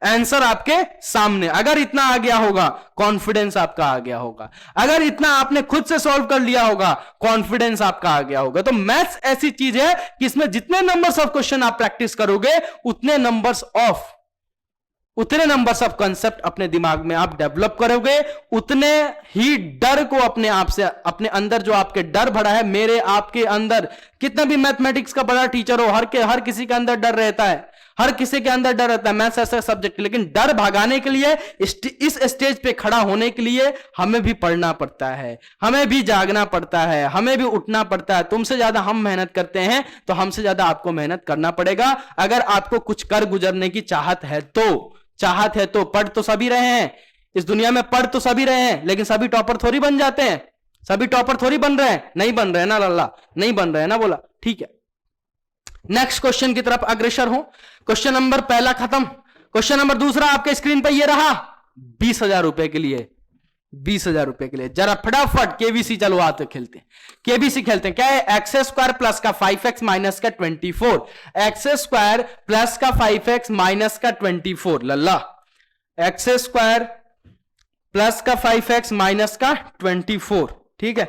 Speaker 1: आंसर आपके सामने। अगर इतना आ गया होगा कॉन्फिडेंस आपका आ गया होगा, अगर इतना आपने खुद से सॉल्व कर लिया होगा कॉन्फिडेंस आपका आ गया होगा। तो मैथ्स ऐसी चीज है कि इसमें जितने नंबर्स ऑफ क्वेश्चन आप प्रैक्टिस करोगे उतने नंबर्स ऑफ कंसेप्ट अपने दिमाग में आप डेवलप करोगे, उतने ही डर को अपने आप से, अपने अंदर जो आपके डर भरा है, मेरे आपके अंदर, कितना भी मैथमेटिक्स का बड़ा टीचर हो, हर किसी के अंदर डर रहता है, हर किसी के अंदर डर रहता है, मैथ्स ऐसा सब्जेक्ट, लेकिन डर भगाने के लिए, इस स्टेज पे खड़ा होने के लिए हमें भी पढ़ना पड़ता है, हमें भी जागना पड़ता है, हमें भी उठना पड़ता है। तुमसे ज्यादा हम मेहनत करते हैं तो हमसे ज्यादा आपको मेहनत करना पड़ेगा। अगर आपको कुछ कर गुजरने की चाहत है तो पढ़ तो सभी रहे हैं इस दुनिया में, पढ़ तो सभी रहे हैं, लेकिन सभी टॉपर थोड़ी बन जाते हैं, सभी टॉपर थोड़ी बन रहे हैं, नहीं बन रहे हैं ना लल्ला, नहीं बन रहे हैं ना, बोला ठीक है। नेक्स्ट क्वेश्चन की तरफ अग्रसर हो। क्वेश्चन नंबर पहला खत्म। क्वेश्चन नंबर दूसरा आपके स्क्रीन पे ये रहा, 20,000 रुपए के लिए, 20,000 रुपए के लिए जरा फटाफट केबीसी चलो आते खेलते हैं, केबीसी खेलते हैं। क्या है? एक्स स्क्वायर प्लस का 5x माइनस का 24, एक्स स्क्वायर प्लस का 5x माइनस का 24, लल्ला एक्स स्क्वायर प्लस का 5x माइनस का 24, ठीक है।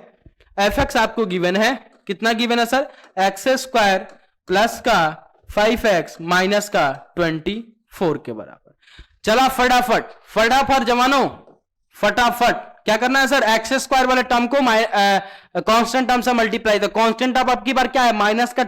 Speaker 1: fx आपको गिवन है, कितना गिवन है सर? एक्स स्क्वायर प्लस का 5x माइनस का 24 के बराबर। चला फटाफट जवानों, फटाफट क्या करना है सर? एक्स स्क्वायर वाले टर्म को कांस्टेंट टर्म से मल्टीप्लाई, तो कांस्टेंट टर्म आपकी बार क्या है? माइनस का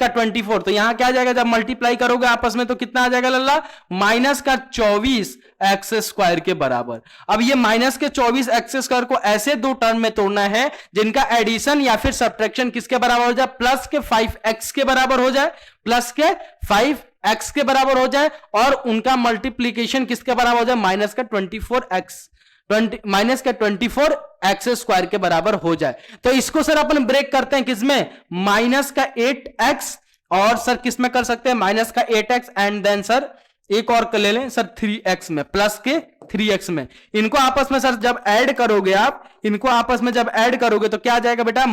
Speaker 1: 24, तो यहां क्या आ जाएगा जब मल्टीप्लाई करोगे आपस में, तो कितना आ जाएगा लल्ला? माइनस का 24 एक्स स्क्वायर के बराबर। अब ये माइनस के 24 एक्स स्क्वायर को ऐसे दो टर्म में तोड़ना है जिनका एडिशन या फिर सब्ट्रैक्शन किसके बराबर हो जाए? प्लस के 5x के बराबर हो जाए, प्लस के 5x के बराबर हो जाए, और उनका मल्टीप्लीकेशन किसके बराबर हो जाए? माइनस का 24 एक्स स्क्वायर के बराबर हो जाए। तो इसको सर अपन ब्रेक करते हैं किसमें? माइनस का 8x, और सर किसमें कर सकते हैं? माइनस का 8x, एंड देन सर एक और कर ले लें सर 3x में, प्लस के 3x में। इनको आपस में सर जब ऐड करोगे आप, इनको आपस में जब ऐड करोगे तो क्या आ जाएगा बेटा?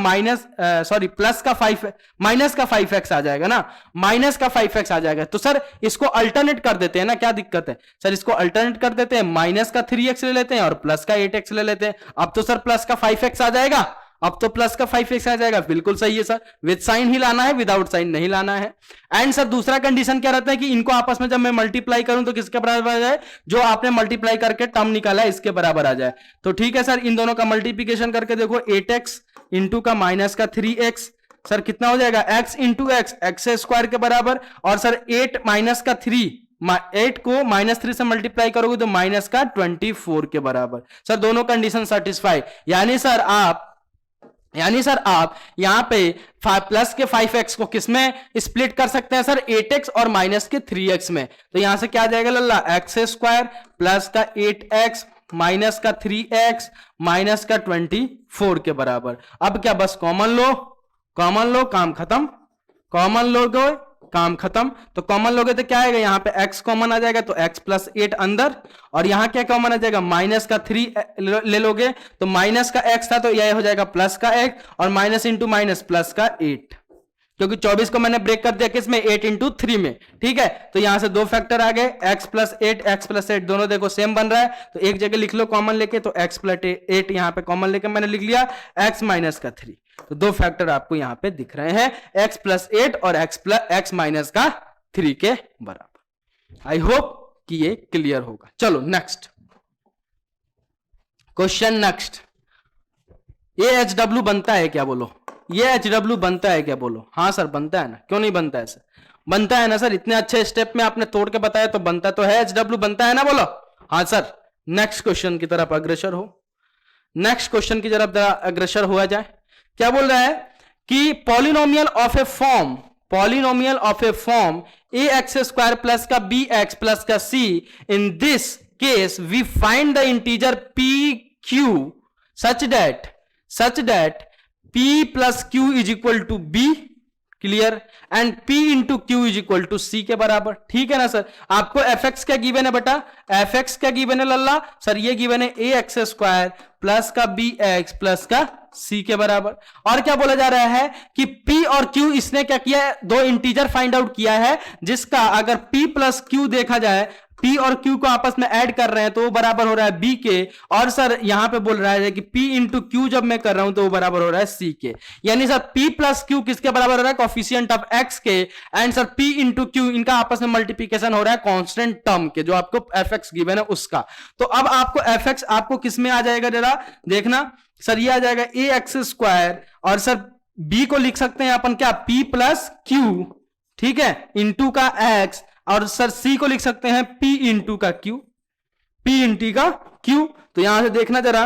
Speaker 1: प्लस का 5, माइनस का 5x आ जाएगा ना, माइनस का 5x आ जाएगा। तो सर इसको अल्टरनेट कर देते हैं ना, क्या दिक्कत है सर? इसको अल्टरनेट कर देते हैं, माइनस का 3x ले लेते हैं और प्लस का 8x ले लेते हैं। अब तो सर प्लस का 5x आ जाएगा, अब तो प्लस का 5x आ जाएगा, बिल्कुल सही है सर। विद साइन ही लाना है, विदाउट साइन नहीं लाना है। एंड सर दूसरा कंडीशन क्या रहता है कि इनको आपस में जब मैं मल्टीप्लाई करूं तो किसके बराबर आ जाए? जो आपने मल्टीप्लाई करके टर्म निकाला है इसके बराबर आ जाए। तो ठीक है सर, इन दोनों का मल्टीप्लीकेशन करके देखो, 8x इंटू का माइनस का 3x, सर कितना हो जाएगा? x इंटू एक्स स्क्वायर के बराबर, और सर 8 माइनस का 3, 8 को -3 से मल्टीप्लाई करोगे तो माइनस का 24 के बराबर। सर दोनों कंडीशन सेटिस्फाई, यानी सर आप यहां पे प्लस के 5x को किसमें स्प्लिट कर सकते हैं सर? 8x और माइनस के 3x में। तो यहां से क्या आ जाएगा लल्ला? एक्स स्क्वायर प्लस का 8x माइनस का 3x माइनस का 24 के बराबर। अब क्या बस कॉमन लो, काम खत्म, कॉमन लोगे काम खत्म। तो कॉमन लोगे तो क्या आएगा? यहां पे x कॉमन आ जाएगा, तो x प्लस 8 अंदर, और यहां क्या कॉमन आ जाएगा? माइनस का 3 ले लोगे तो माइनस का x था तो यह हो जाएगा प्लस का x, और माइनस इंटू माइनस प्लस का 8, क्योंकि 24 को मैंने ब्रेक कर दिया किसमें? 8 इंटू 3 में, ठीक है। तो यहां से दो फैक्टर आ गए, x प्लस 8 दोनों देखो सेम बन रहा है, तो एक जगह लिख लो कॉमन लेके, तो x प्लस 8 यहां पे कॉमन लेके मैंने लिख लिया, x माइनस का 3। तो दो फैक्टर आपको यहां पे दिख रहे हैं, x प्लस 8 और x माइनस का 3 के बराबर। आई होप कि ये क्लियर होगा। चलो नेक्स्ट क्वेश्चन, नेक्स्ट। ये HW बनता है क्या? बोलो, ये HW बनता है क्या? बोलो। हाँ सर बनता है ना, क्यों नहीं बनता है सर? बनता है ना सर, इतने अच्छे स्टेप में आपने तोड़ के बताया तो बनता तो है, HW बनता है ना, बोलो। हाँ सर। नेक्स्ट क्वेश्चन की तरफ अग्रसर हो, नेक्स्ट क्वेश्चन की तरफ अग्रसर हुआ जाए। क्या बोल रहा है कि polynomial of a form a x square plus का बी एक्स प्लस का C, in this case we find the integer P Q such that P plus Q is equal to B, clear, and P into Q is equal to C के बराबर। ठीक है ना sir. आपको F x क्या given है बेटा, F x क्या गिवन है लल्ला सर, ये गिवन है ए एक्स स्क्वायर प्लस का बी एक्स प्लस का सी के बराबर। और क्या बोला जा रहा है कि P और Q इसने क्या किया है, दो इंटीजर फाइंड आउट किया है जिसका अगर P प्लस Q देखा जाए, P और Q को आपस में ऐड कर रहे हैं तो वो बराबर हो रहा है B के, और सर यहां पे बोल रहा है कि P इंटू Q जब मैं कर रहा हूं तो वो बराबर हो रहा है C के। यानी सर P प्लस Q किसके बराबर हो रहा है, कोफिशिएंट ऑफ X के, and sir P into Q इनका आपस में मल्टीप्लीकेशन हो रहा है कांस्टेंट टर्म के, जो आपको fx गिवन है उसका। तो अब आपको fx आपको किस में आ जाएगा जरा देखना सर, ये आ जाएगा ए एक्स स्क्वायर, और सर B को लिख सकते हैं अपन क्या, P प्लस Q, ठीक है, इंटू का x, और सर C को लिख सकते हैं P इंटू का Q, P इंटू का Q। तो यहां से देखना जरा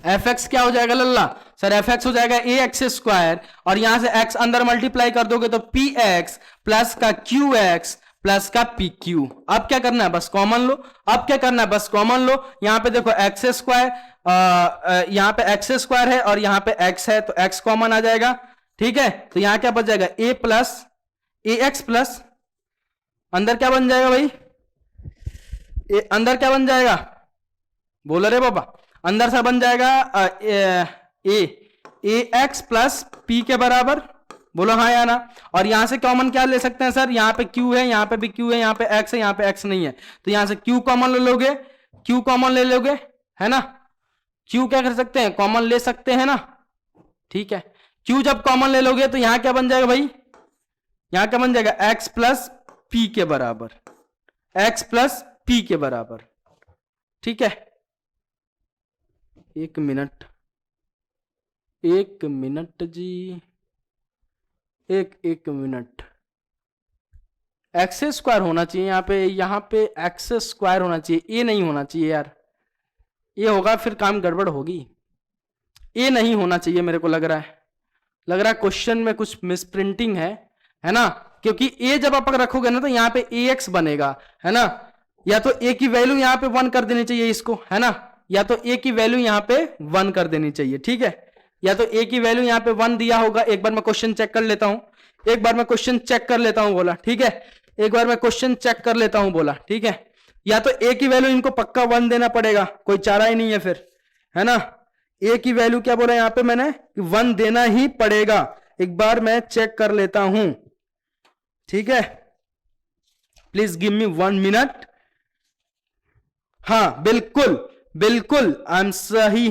Speaker 1: fx क्या हो जाएगा लल्ला सर, fx हो जाएगा ए एक्स स्क्वायर, और यहां से x अंदर मल्टीप्लाई कर दोगे तो px प्लस का qx प्लस का pq। अब क्या करना है, बस कॉमन लो, अब क्या करना है, बस कॉमन लो। यहां पे देखो एक्स स्क्वायर, यहां पे एक्स स्क्वायर है और यहां पे x है तो x कॉमन आ जाएगा, ठीक है। तो यहां क्या बच जाएगा, a plus A x plus, अंदर क्या बन जाएगा भाई, अंदर क्या बन जाएगा, बोलो रे बाबा, अंदर सर बन जाएगा ए एक्स प्लस पी के बराबर, बोलो हाँ या ना। और यहां से कॉमन क्या ले सकते हैं सर, यहां पे q है, यहां पे भी q है, यहां पे x है, यहां पे x नहीं है, तो यहां से q कॉमन ले लोगे, q कॉमन ले लोगे, है ना, q क्या कर सकते हैं, कॉमन ले सकते हैं ना, ठीक है। q जब कॉमन ले लोगे तो यहां क्या बन जाएगा भाई, यहां क्या बन जाएगा, x प्लस p के बराबर, x प्लस p के बराबर, ठीक है। एक मिनट जी, एक मिनट, एक्स स्क्वायर होना चाहिए यहाँ पे एक्स स्क्वायर होना चाहिए, ए नहीं होना चाहिए यार, ये होगा फिर काम गड़बड़ होगी, ए नहीं होना चाहिए मेरे को लग रहा है क्वेश्चन में कुछ मिसप्रिंटिंग है ना, क्योंकि ए जब आप रखोगे ना तो यहाँ पे ए एक्स बनेगा, है ना, या तो ए की वैल्यू यहाँ पे 1 कर देनी चाहिए इसको, है ना, या तो ए की वैल्यू यहाँ पे 1 कर देनी चाहिए, ठीक है, या तो ए की वैल्यू यहाँ पे 1 दिया होगा। एक बार मैं क्वेश्चन चेक कर लेता हूं, बोला, ठीक है, एक बार मैं क्वेश्चन चेक कर लेता हूं बोला, ठीक है, या तो ए की वैल्यू इनको पक्का 1 देना पड़ेगा, कोई चारा ही नहीं है फिर, है ना, ए की वैल्यू क्या बोला यहाँ पे मैंने, 1 देना ही पड़ेगा। एक बार मैं चेक कर लेता हूं, ठीक है, प्लीज गिव मी 1 मिनट। हाँ बिल्कुल हम सही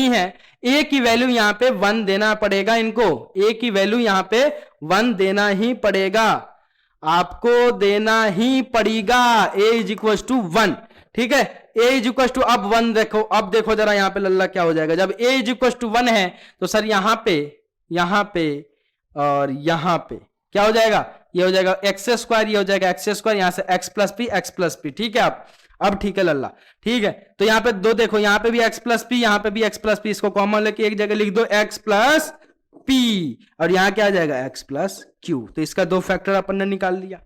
Speaker 1: हैं, ए की वैल्यू यहां पे 1 देना पड़ेगा इनको, ए की वैल्यू यहां पे 1 देना ही पड़ेगा, आपको देना ही पड़ेगा, ए इज इक्वल टू 1, ठीक है, ए इज इक्वल टू, अब 1 देखो, अब देखो जरा यहां पे लल्ला क्या हो जाएगा, जब ए इज इक्वल टू 1 है तो सर यहां पे और यहां पे क्या हो जाएगा, ये हो जाएगा एक्स स्क्वायर, ये हो जाएगा एक्स स्क्वायर, यहां से एक्स प्लस पी, ठीक है। अब ठीक है लल्ला, ठीक है, तो यहां पे दो देखो, यहां पे भी एक्स प्लस पी, यहां पे भी एक्स प्लस पी, इसको कॉमन लेके एक जगह लिख दो एक्स प्लस पी, और यहां क्या आ जाएगा एक्स प्लस क्यू। तो इसका 2 फैक्टर अपन ने निकाल लिया,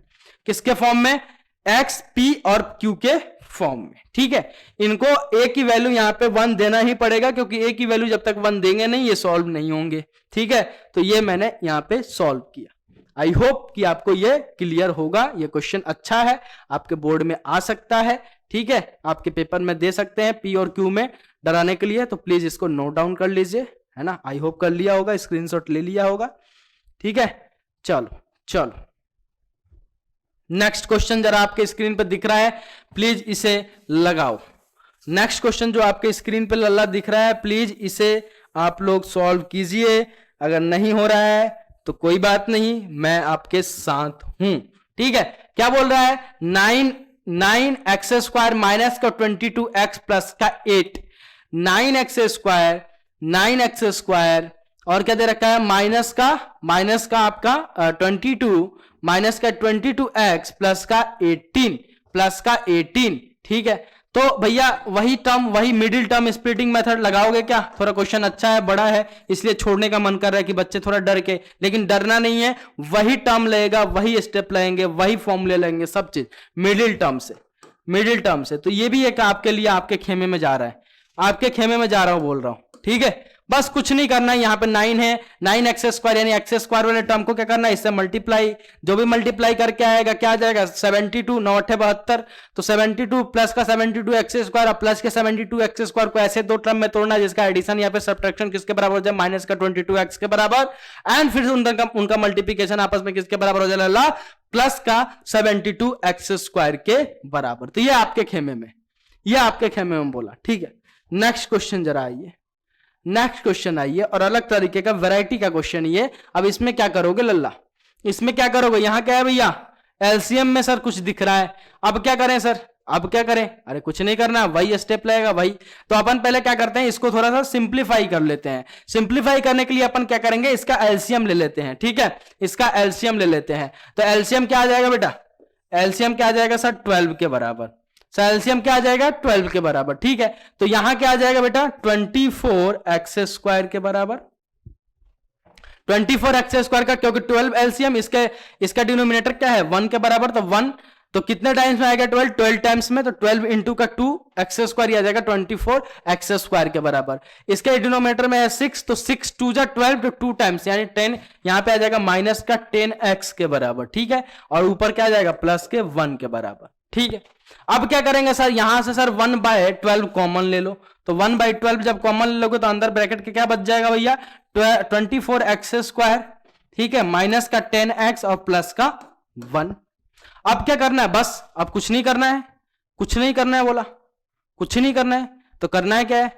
Speaker 1: किसके फॉर्म में, एक्स पी और क्यू के फॉर्म में, ठीक है। इनको ए की वैल्यू यहां पे 1 देना ही पड़ेगा, क्योंकि ए की वैल्यू जब तक 1 देंगे नहीं ये सॉल्व नहीं होंगे, ठीक है। तो ये मैंने यहां पे सॉल्व किया, आई होप कि आपको ये क्लियर होगा। ये क्वेश्चन अच्छा है, आपके बोर्ड में आ सकता है, ठीक है, आपके पेपर में दे सकते हैं पी और क्यू में डराने के लिए, तो प्लीज इसको नोट डाउन कर लीजिए, है ना, आई होप कर लिया होगा, स्क्रीनशॉट ले लिया होगा, ठीक है। चलो नेक्स्ट क्वेश्चन जरा आपके स्क्रीन पर दिख रहा है, प्लीज इसे लगाओ। नेक्स्ट क्वेश्चन जो आपके स्क्रीन पर लल्ला दिख रहा है, प्लीज इसे आप लोग सॉल्व कीजिए, अगर नहीं हो रहा है तो कोई बात नहीं, मैं आपके साथ हूं, ठीक है। क्या बोल रहा है, 9 एक्स स्क्वायर माइनस का 22x प्लस का 8, 9 एक्स स्क्वायर और क्या दे रखा है, माइनस का आपका 22 माइनस का 22x प्लस का 18 ठीक है। तो भैया वही टर्म, वही मिडिल टर्म स्प्लिटिंग मेथड लगाओगे क्या? थोड़ा क्वेश्चन अच्छा है, बड़ा है, इसलिए छोड़ने का मन कर रहा है कि बच्चे थोड़ा डर के, लेकिन डरना नहीं है, वही टर्म लगेगा, वही स्टेप लगेंगे, वही फॉर्मूले लगेंगे, सब चीज मिडिल टर्म से, मिडिल टर्म से। तो ये भी एक आपके लिए, आपके खेमे में जा रहा है, आपके खेमे में जा रहा हूं, बोल रहा हूं, ठीक है। बस कुछ नहीं करना है, यहाँ पे 9 है, 9x² यानी x² वाले टर्म को क्या करना है, इससे मल्टीप्लाई, जो भी मल्टीप्लाई करके आएगा क्या आ जाएगा, 72, 9 8 72, तो 72 प्लस का 72x² और प्लस के 72x² को ऐसे दो टर्म में तोड़ना जिसका एडिशन या फिर सब्ट्रैक्शन किसके बराबर हो जाए, माइनस का 22x के बराबर, एंड फिर उनका मल्टीप्लीकेशन आपस में किसके बराबर हो जाएगा, प्लस का 72x² के बराबर। तो ये आपके खेमे में, ये आपके खेमे में बोला, ठीक है। नेक्स्ट क्वेश्चन जरा आइए, नेक्स्ट क्वेश्चन आइए, और अलग तरीके का वैरायटी का क्वेश्चन ये। अब इसमें क्या करोगे लल्ला, इसमें क्या करोगे, यहां क्या है भैया, एलसीएम में सर कुछ दिख रहा है, अब क्या करें सर, अब क्या करें, अरे कुछ नहीं करना, वही स्टेप लगेगा वही। तो अपन पहले क्या करते हैं, इसको थोड़ा सा सिंप्लीफाई कर लेते हैं। सिंप्लीफाई करने के लिए अपन क्या करेंगे, इसका एलसीएम ले लेते हैं, ठीक है, इसका एलसीएम ले लेते हैं। तो एलसीएम क्या आ जाएगा बेटा, एलसीएम क्या आ जाएगा सर, 12 के बराबर, एलसीएम क्या आ जाएगा, 12 के बराबर, ठीक है। तो यहां क्या आ जाएगा बेटा, 24x² के बराबर, 24x² का, क्योंकि 12 एलसीएम, इसका डिनोमिनेटर क्या है, 1 के बराबर, तो 1 तो कितने टाइम्स में आएगा, 12 टाइम्स में, तो 12 इंटू का 2x² आ जाएगा 24x² के बराबर। इसके डिनोमिनेटर में है 6, तो 6 2 जा 12, तो 2 टाइम्स यानी 10, यहां पे आ जाएगा माइनस का 10x के बराबर, ठीक है, और ऊपर क्या आ जाएगा, प्लस के 1 के बराबर, ठीक है। अब क्या करेंगे सर, यहां से सर 1/12 कॉमन ले लो, तो 1/12 जब कॉमन ले लोगे तो अंदर ब्रैकेट के क्या बच जाएगा भैया, 24x², ठीक है, माइनस का 10x और प्लस का 1। अब क्या करना है, बस अब कुछ नहीं करना है, कुछ नहीं करना है, बोला कुछ नहीं करना है, तो करना है क्या है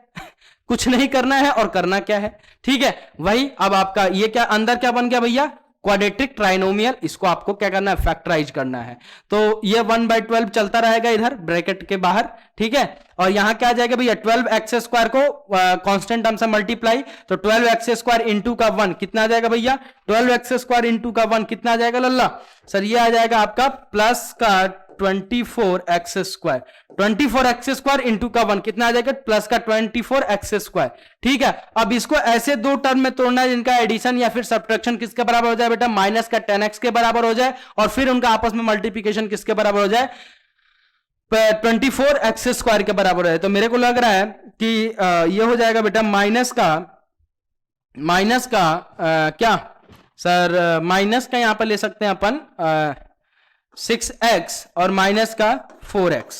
Speaker 1: कुछ नहीं करना है, और करना क्या है, ठीक है, वही। अब आपका ये क्या अंदर क्या बन गया भैया, क्वाड्रेटिक ट्राइनोमियल, इसको आपको क्या करना है, फैक्टराइज करना है। तो ये 1/12 चलता रहेगा इधर ब्रैकेट के बाहर, ठीक है, और यहां क्या आ जाएगा भैया, 12x² को कांस्टेंट टर्म से मल्टीप्लाई, तो 12x² इंटू का 1 कितना आ जाएगा भैया, 12x² इंटू का 1 कितना आ जाएगा लल्ला, सर ये आ जाएगा आपका प्लस का 24x², 24x² इंटू का 1 कितना आ जाएगा, प्लस का 24x², ठीक है। अब इसको ऐसे दो टर्म में तोड़ना है जिनका एडिशन या फिर सब्ट्रैक्शन किसके बराबर हो जाए बेटा, माइनस का 10x के बराबर हो जाए, और फिर उनका आपस में मल्टीप्लीकेशन किसके बराबर हो जाए, 24x² के बराबर है। तो मेरे को लग रहा है कि ये हो जाएगा बेटा माइनस का क्या सर, माइनस का यहां पर ले सकते हैं अपन 6x और माइनस का 4x,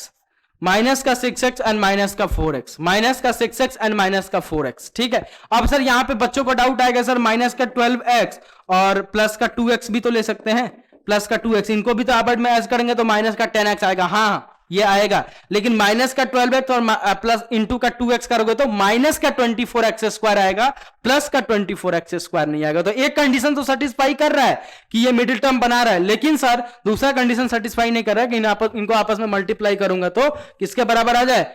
Speaker 1: माइनस का 6x एंड माइनस का 4x, माइनस का 6x एंड माइनस का 4x, ठीक है। अब सर यहां पे बच्चों को डाउट आएगा, सर माइनस का 12x और प्लस का 2x भी तो ले सकते हैं, प्लस का 2x, इनको भी तो आप में ऐड करेंगे तो माइनस का 10x आएगा, हाँ ये आएगा, लेकिन माइनस का 12x और प्लस इंटू का 2x करोगे तो माइनस का 24x² आएगा, प्लस का 24x² नहीं आएगा। तो एक कंडीशन तो सेटिस्फाई कर रहा है कि ये मिडिल टर्म बना रहा है, लेकिन सर दूसरा कंडीशन सेटिस्फाई नहीं कर रहा है कि इनको आपस में मल्टीप्लाई करूंगा तो किसके बराबर आ जाए,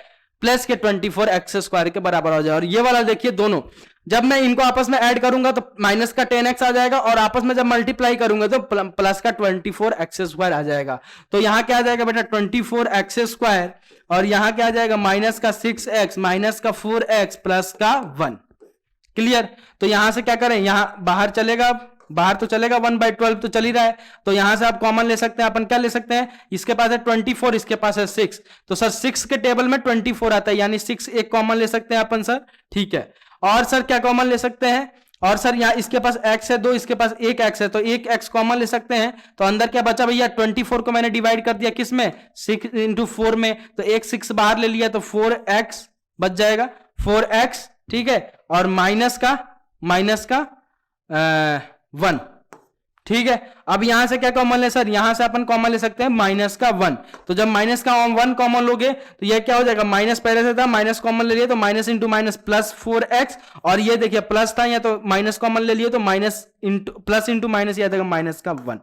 Speaker 1: प्लस के 24x² के बराबर हो जाए। और ये वाला देखिए दोनों, जब मैं इनको आपस में ऐड करूंगा तो माइनस का 10x आ जाएगा, और आपस में जब मल्टीप्लाई करूंगा तो प्लस का 24x² आ जाएगा। तो यहां क्या आ जाएगा बेटा 24x², और यहां क्या आ जाएगा माइनस का 6x, माइनस का 4x, प्लस का 1। क्लियर। तो यहां से क्या करें, यहां बाहर चलेगा, बाहर तो चलेगा, 1/12 तो चल ही रहा है, तो यहां से आप कॉमन ले सकते हैं, अपन क्या ले सकते हैं, इसके पास है 24, इसके पास है 6, तो सर 6 के टेबल में 24 आता है, यानी 6 एक कॉमन ले सकते हैं अपन सर, ठीक है। और सर क्या कॉमन ले सकते हैं, और सर यहाँ इसके पास x है 2, इसके पास 1x है, तो 1x कॉमन ले सकते हैं, तो अंदर क्या बचा भैया 24 को मैंने डिवाइड कर दिया किस में, 6 इंटू 4 में, तो एक 6 बाहर ले लिया तो 4x बच जाएगा, 4x, ठीक है, और माइनस का 1, ठीक है। अब यहां से क्या कॉमन ले सर, यहां से अपन कॉमन ले सकते हैं माइनस का 1, तो जब माइनस का 1 कॉमन लोगे तो ये क्या हो जाएगा, माइनस पहले से था, माइनस कॉमन ले लिए तो minus into minus plus 4x, और ये देखिए प्लस था या तो माइनस कॉमन ले लिए तो minus into plus into minus, ये माइनस का 1।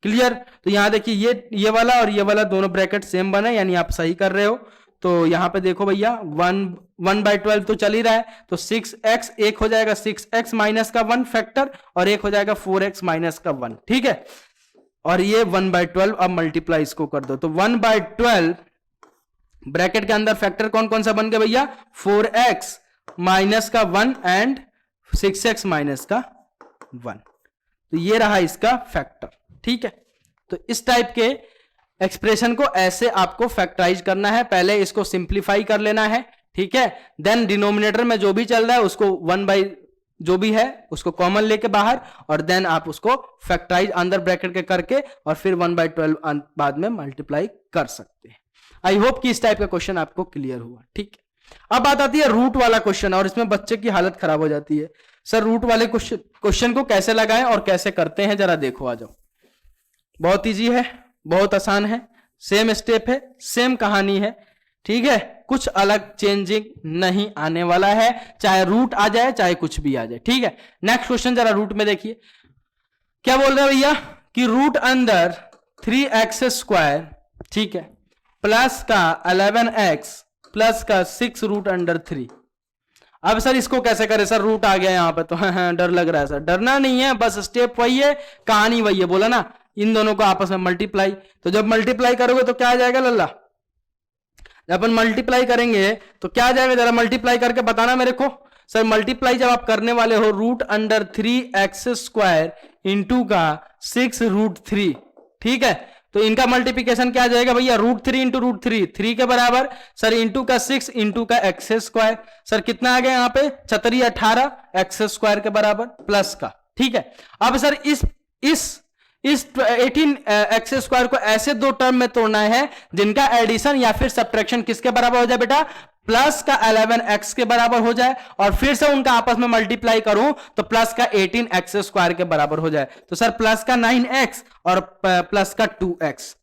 Speaker 1: क्लियर। तो यहां देखिए ये वाला और ये वाला दोनों ब्रैकेट सेम बना, यानी आप सही कर रहे हो। तो यहां पे देखो भैया 1/12 तो चल ही रहा है, तो 6x एक हो जाएगा 6x माइनस का 1 फैक्टर, और एक हो जाएगा 4x माइनस का 1, ठीक है। और ये 1/12 अब मल्टीप्लाई इसको कर दो, तो 1/12 ब्रैकेट के अंदर फैक्टर कौन कौन सा बन गया भैया, 4x माइनस का 1 एंड 6x माइनस का 1। तो ये रहा इसका फैक्टर। ठीक है, तो इस टाइप के एक्सप्रेशन को ऐसे आपको फैक्टराइज करना है, पहले इसको सिंप्लीफाई कर लेना है। ठीक है, देन डिनोमिनेटर में जो भी चल रहा है उसको 1 बाई जो भी है उसको कॉमन लेके बाहर, और देन आप उसको फैक्टराइज अंदर ब्रैकेट के करके और फिर 1/12 बाद में मल्टीप्लाई कर सकते हैं। आई होप कि इस टाइप का क्वेश्चन आपको क्लियर हुआ। ठीक है, अब बात आती है रूट वाला क्वेश्चन, और इसमें बच्चे की हालत खराब हो जाती है। सर रूट वाले क्वेश्चन को कैसे लगाएं और कैसे करते हैं, जरा देखो, आ जाओ। बहुत इजी है, बहुत आसान है, सेम स्टेप है, सेम कहानी है। ठीक है, कुछ अलग चेंजिंग नहीं आने वाला है, चाहे रूट आ जाए चाहे कुछ भी आ जाए। ठीक है, नेक्स्ट क्वेश्चन जरा रूट में देखिए क्या बोल रहे हैं भैया, कि रूट अंदर 3x², ठीक है, प्लस का 11x प्लस का 6 रूट अंडर 3। अब सर इसको कैसे करें, सर रूट आ गया यहां पे तो डर लग रहा है। सर डरना नहीं है, बस स्टेप वही है, कहानी वही है। बोला ना, इन दोनों को आपस में मल्टीप्लाई, तो जब मल्टीप्लाई करोगे तो क्या आ जाएगा लल्ला, जब अपन मल्टीप्लाई करेंगे तो क्या आ जाएगा, जरा मल्टीप्लाई करके बताना मेरे को। सर मल्टीप्लाई जब आप करने वाले हो रूट अंडर 3x² इंटू का 6 रूट 3, ठीक है, तो इनका मल्टीप्लिकेशन क्या आ जाएगा भैया, √3 इंटू √3, 3 के बराबर, सर इंटू का 6 इंटू का x²। सर कितना आ गया यहाँ पे, 36 18 x² के बराबर प्लस का। ठीक है, अब सर इस 18x² को ऐसे दो टर्म में तोड़ना है जिनका एडिशन या फिर सब्ट्रैक्शन किसके बराबर हो जाए बेटा, प्लस का 11x के बराबर हो जाए, और फिर से उनका आपस में मल्टीप्लाई करूं तो प्लस का 18x² के बराबर हो जाए। तो सर प्लस का 9x और प्लस का 2x,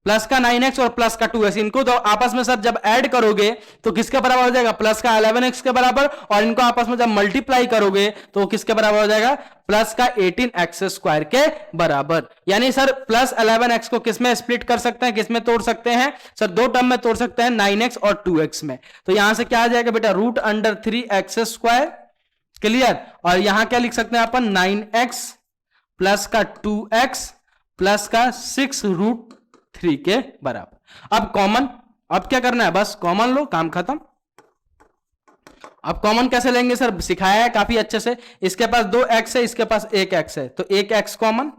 Speaker 1: प्लस का 9x और प्लस का 2x, इनको तो आपस में सर जब ऐड करोगे तो किसके बराबर हो जाएगा, प्लस का 11x के बराबर, और इनको आपस में जब मल्टीप्लाई करोगे तो किसके बराबर हो जाएगा, प्लस का 18x² के बराबर। यानी सर प्लस 11x को किसमें स्प्लिट कर सकते हैं, किसमें तोड़ सकते हैं, सर दो टर्म में तोड़ सकते हैं, 9x और 2x में। तो यहां से क्या आ जाएगा बेटा, रूट अंडर 3x², क्लियर, और यहां क्या लिख सकते हैं अपन, 9x प्लस का 2x प्लस का 6 रूट 3 के बराबर। अब कॉमन, अब क्या करना है, बस कॉमन लो, काम खत्म। अब कॉमन कैसे लेंगे सर, सिखाया है काफी अच्छे से। इसके पास 2x है, इसके पास 1x है, तो 1x कॉमन।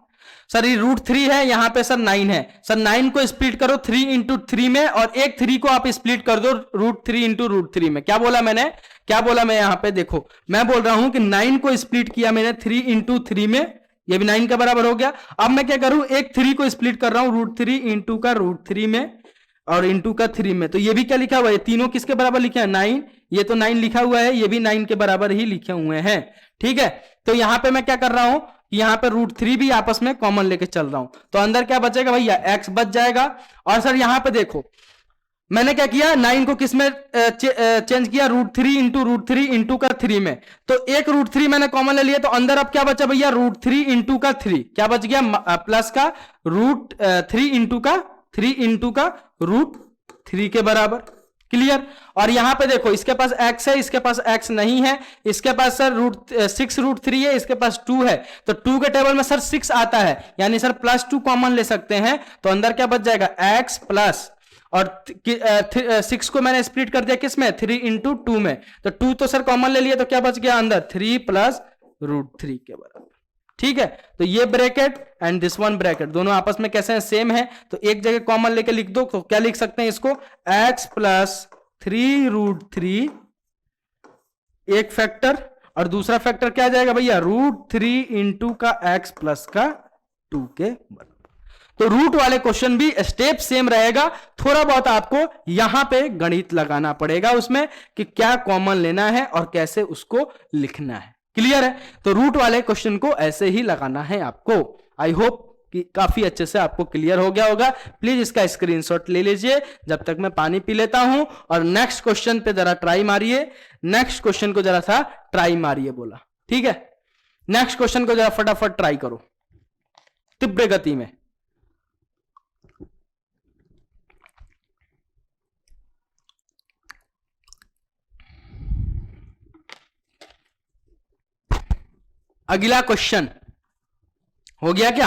Speaker 1: सर ये √3 है, यहां पे सर 9 है, सर 9 को स्प्लिट करो 3 इंटू 3 में, और एक 3 को आप स्प्लिट कर दो √3 इंटू √3 में। क्या बोला मैंने, क्या बोला मैं यहां पे, देखो मैं बोल रहा हूं कि 9 को स्प्लिट किया मैंने 3 इंटू 3 में, ये भी 9 के बराबर हो गया। अब मैं क्या करूं, एक 3 को स्प्लिट कर रहा हूं √3 इंटू का √3 में और इंटू का 3 में, तो ये भी क्या लिखा हुआ है, तीनों किसके बराबर लिखे हैं, 9, ये तो 9 लिखा हुआ है, ये भी 9 के बराबर ही लिखे हुए हैं। ठीक है, तो यहां पे मैं क्या कर रहा हूं, यहां पे √3 भी आपस में कॉमन लेके चल रहा हूं, तो अंदर क्या बचेगा भैया, x बच जाएगा। और सर यहां पे देखो मैंने क्या किया, 9 को किसमें चेंज किया, √3 इंटू √3 इंटू का 3 में, तो एक √3 मैंने कॉमन ले लिया, तो अंदर अब क्या बचा भैया, √3 इंटू का 3, क्या बच गया, प्लस का √3 इंटू का 3 इंटू का √3 के बराबर, क्लियर। और यहां पे देखो इसके पास x है, इसके पास x नहीं है, इसके पास सर 6 √3 है, इसके पास 2 है, तो 2 के टेबल में सर 6 आता है, यानी सर +2 कॉमन ले सकते हैं, तो अंदर क्या बच जाएगा, x प्लस, और 6 को मैंने स्प्लिट कर दिया किसमें, 3 इंटू 2 में, तो 2 तो सर कॉमन ले लिया, तो क्या बच गया अंदर, 3 प्लस √3 के बराबर। ठीक है, तो ये bracket and this one bracket दोनों आपस में कैसे हैं, सेम है, तो एक जगह कॉमन लेके लिख दो, तो क्या लिख सकते हैं इसको, x प्लस 3 √3 एक फैक्टर, और दूसरा फैक्टर क्या आ जाएगा भैया, √3 इंटू का x प्लस का 2 के बराबर। तो रूट वाले क्वेश्चन भी स्टेप सेम रहेगा, थोड़ा बहुत आपको यहां पे गणित लगाना पड़ेगा उसमें कि क्या कॉमन लेना है और कैसे उसको लिखना है, क्लियर है। तो रूट वाले क्वेश्चन को ऐसे ही लगाना है आपको। आई होप कि काफी अच्छे से आपको क्लियर हो गया होगा। प्लीज इसका स्क्रीनशॉट ले लीजिए जब तक मैं पानी पी लेता हूं, और नेक्स्ट क्वेश्चन पे जरा ट्राई मारिए, नेक्स्ट क्वेश्चन को जरा सा ट्राई मारिए बोला, ठीक है। नेक्स्ट क्वेश्चन को जरा फटाफट ट्राई करो तीव्र गति में। अगला क्वेश्चन हो गया क्या,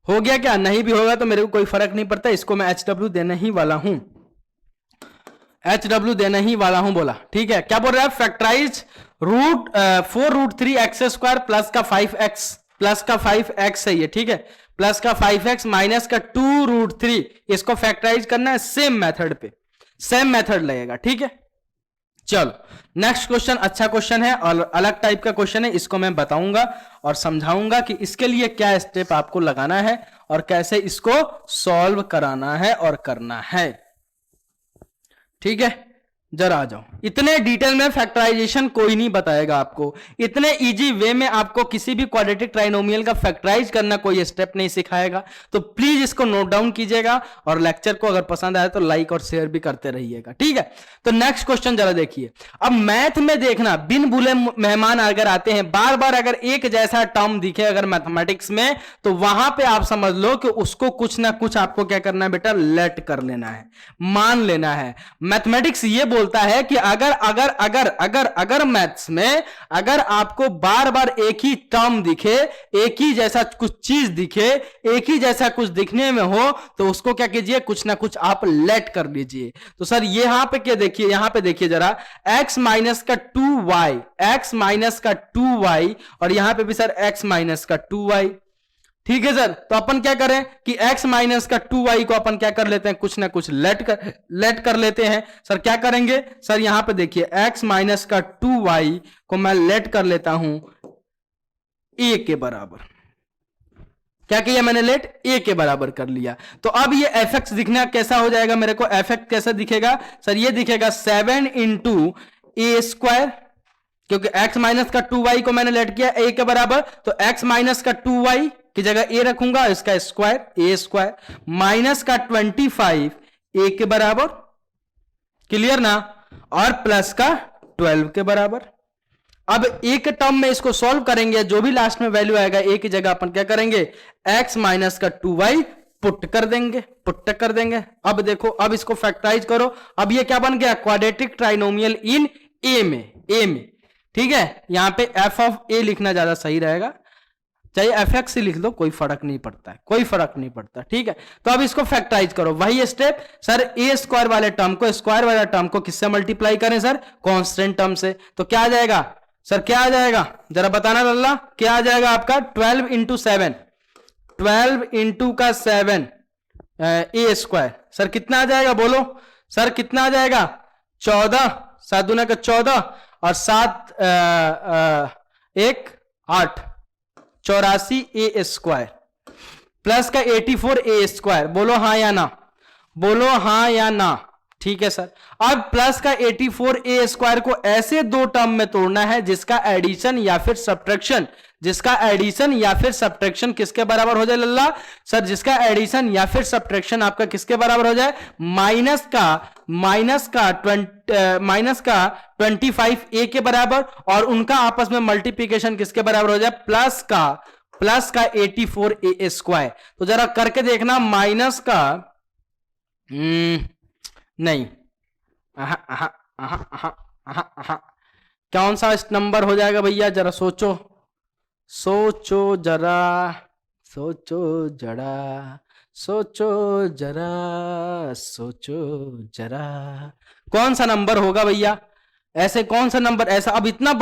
Speaker 1: हो गया क्या, नहीं भी होगा तो मेरे को कोई फर्क नहीं पड़ता, इसको मैं HW देने ही वाला हूं। HW देना ही वाला हूं बोला, ठीक है। क्या बोल रहा है, फैक्टराइज रूट 4√3x² प्लस का 5x, प्लस का 5x है ये, ठीक है, प्लस का 5x माइनस का 2√3, इसको फैक्टराइज करना है सेम मेथड पे, सेम मेथड लगेगा, ठीक है। चलो नेक्स्ट क्वेश्चन, अच्छा क्वेश्चन है और अलग टाइप का क्वेश्चन है, इसको मैं बताऊंगा और समझाऊंगा कि इसके लिए क्या स्टेप आपको लगाना है और कैसे इसको सॉल्व कराना है और करना है, ठीक है। जरा आ जाओ, इतने डिटेल में फैक्टराइजेशन कोई नहीं बताएगा आपको, इतने इजी वे में आपको किसी भी क्वाड्रेटिक ट्राइनोमियल का फैक्टराइज करना कोई स्टेप नहीं सिखाएगा। तो प्लीज इसको नोट डाउन कीजिएगा और लेक्चर को अगर पसंद आए तो लाइक और शेयर भी करते रहिएगा, ठीक है। तो नेक्स्ट क्वेश्चन जरा देखिए। अब मैथ में देखना, बिन बुले मेहमान अगर आते हैं, बार बार अगर एक जैसा टर्म दिखे अगर मैथमेटिक्स में, तो वहां पर आप समझ लो कि उसको कुछ ना कुछ आपको क्या करना है बेटा, लेट कर लेना है, मान लेना है। मैथमेटिक्स ये बोलता है कि अगर अगर अगर अगर अगर मैथ्स में अगर आपको बार बार एक ही टर्म दिखे, एक ही जैसा कुछ चीज दिखे, एक ही जैसा कुछ दिखने में हो, तो उसको क्या कीजिए, कुछ ना कुछ आप लेट कर लीजिए। तो सर यहां पे क्या देखिए, यहां पे देखिए जरा, x माइनस का 2y, x माइनस का 2y और यहां पे भी सर x माइनस का 2y, ठीक है सर। तो अपन क्या करें कि x माइनस का 2y को अपन क्या कर लेते हैं, कुछ ना कुछ लेट कर लेते हैं। सर क्या करेंगे, सर यहां पे देखिए x माइनस का 2y को मैं लेट कर लेता हूं a के बराबर। क्या किया मैंने, लेट a के बराबर कर लिया। तो अब ये fx दिखना कैसा हो जाएगा मेरे को, fx कैसा दिखेगा सर, ये दिखेगा 7 इंटू a स्क्वायर, क्योंकि x माइनस का 2y को मैंने लेट किया a के बराबर, तो x माइनस का 2y की जगह a रखूंगा, इसका स्क्वायर a स्क्वायर माइनस का 25 a के बराबर, क्लियर ना, और प्लस का 12 के बराबर। अब एक टर्म में इसको सॉल्व करेंगे, जो भी लास्ट में वैल्यू आएगा a की जगह अपन क्या करेंगे, x माइनस का 2y पुट कर देंगे। अब देखो, अब इसको फैक्टराइज करो, अब ये क्या बन गया, क्वाड्रेटिक ट्राइनोमियल इन a में, ठीक है। यहां पे f ऑफ a लिखना ज्यादा सही रहेगा, चाहे fx लिख लो, कोई फर्क नहीं पड़ता है, कोई फर्क नहीं पड़ता, ठीक है। तो अब इसको फैक्टराइज करो, वही स्टेप सर, a स्क्वायर वाले टर्म को, स्क्वायर वाला टर्म को किससे मल्टीप्लाई करें सर, कांस्टेंट टर्म से। तो क्या आ जाएगा सर, क्या आ जाएगा जरा बताना लल्ला, क्या आ जाएगा आपका, 12 इंटू 7, 12 इंटू का 7 a स्क्वायर, सर कितना आ जाएगा बोलो सर, कितना आ जाएगा, 14, 7 दूना का 14 और 7 1 8, 84 a स्क्वायर प्लस का 84 a स्क्वायर, बोलो हाँ या ना, बोलो हाँ या ना, ठीक है सर। अब प्लस का 84 a स्क्वायर को ऐसे दो टर्म में तोड़ना है जिसका एडिशन या फिर सब्ट्रैक्शन, जिसका एडिशन या फिर सब्ट्रैक्शन किसके बराबर हो जाए लल्ला सर, जिसका एडिशन या फिर सब्ट्रैक्शन आपका किसके बराबर हो जाए, माइनस का 25 a के बराबर, और उनका आपस में मल्टीप्लिकेशन किसके बराबर हो जाए, प्लस का 84 a स्क्वायर। तो जरा करके देखना, माइनस का नहीं, कौन सा नंबर हो जाएगा भैया, जरा सोचो जरा कौन सा नंबर होगा भैया, ऐसे कौन सा नंबर, ऐसा। अब इतना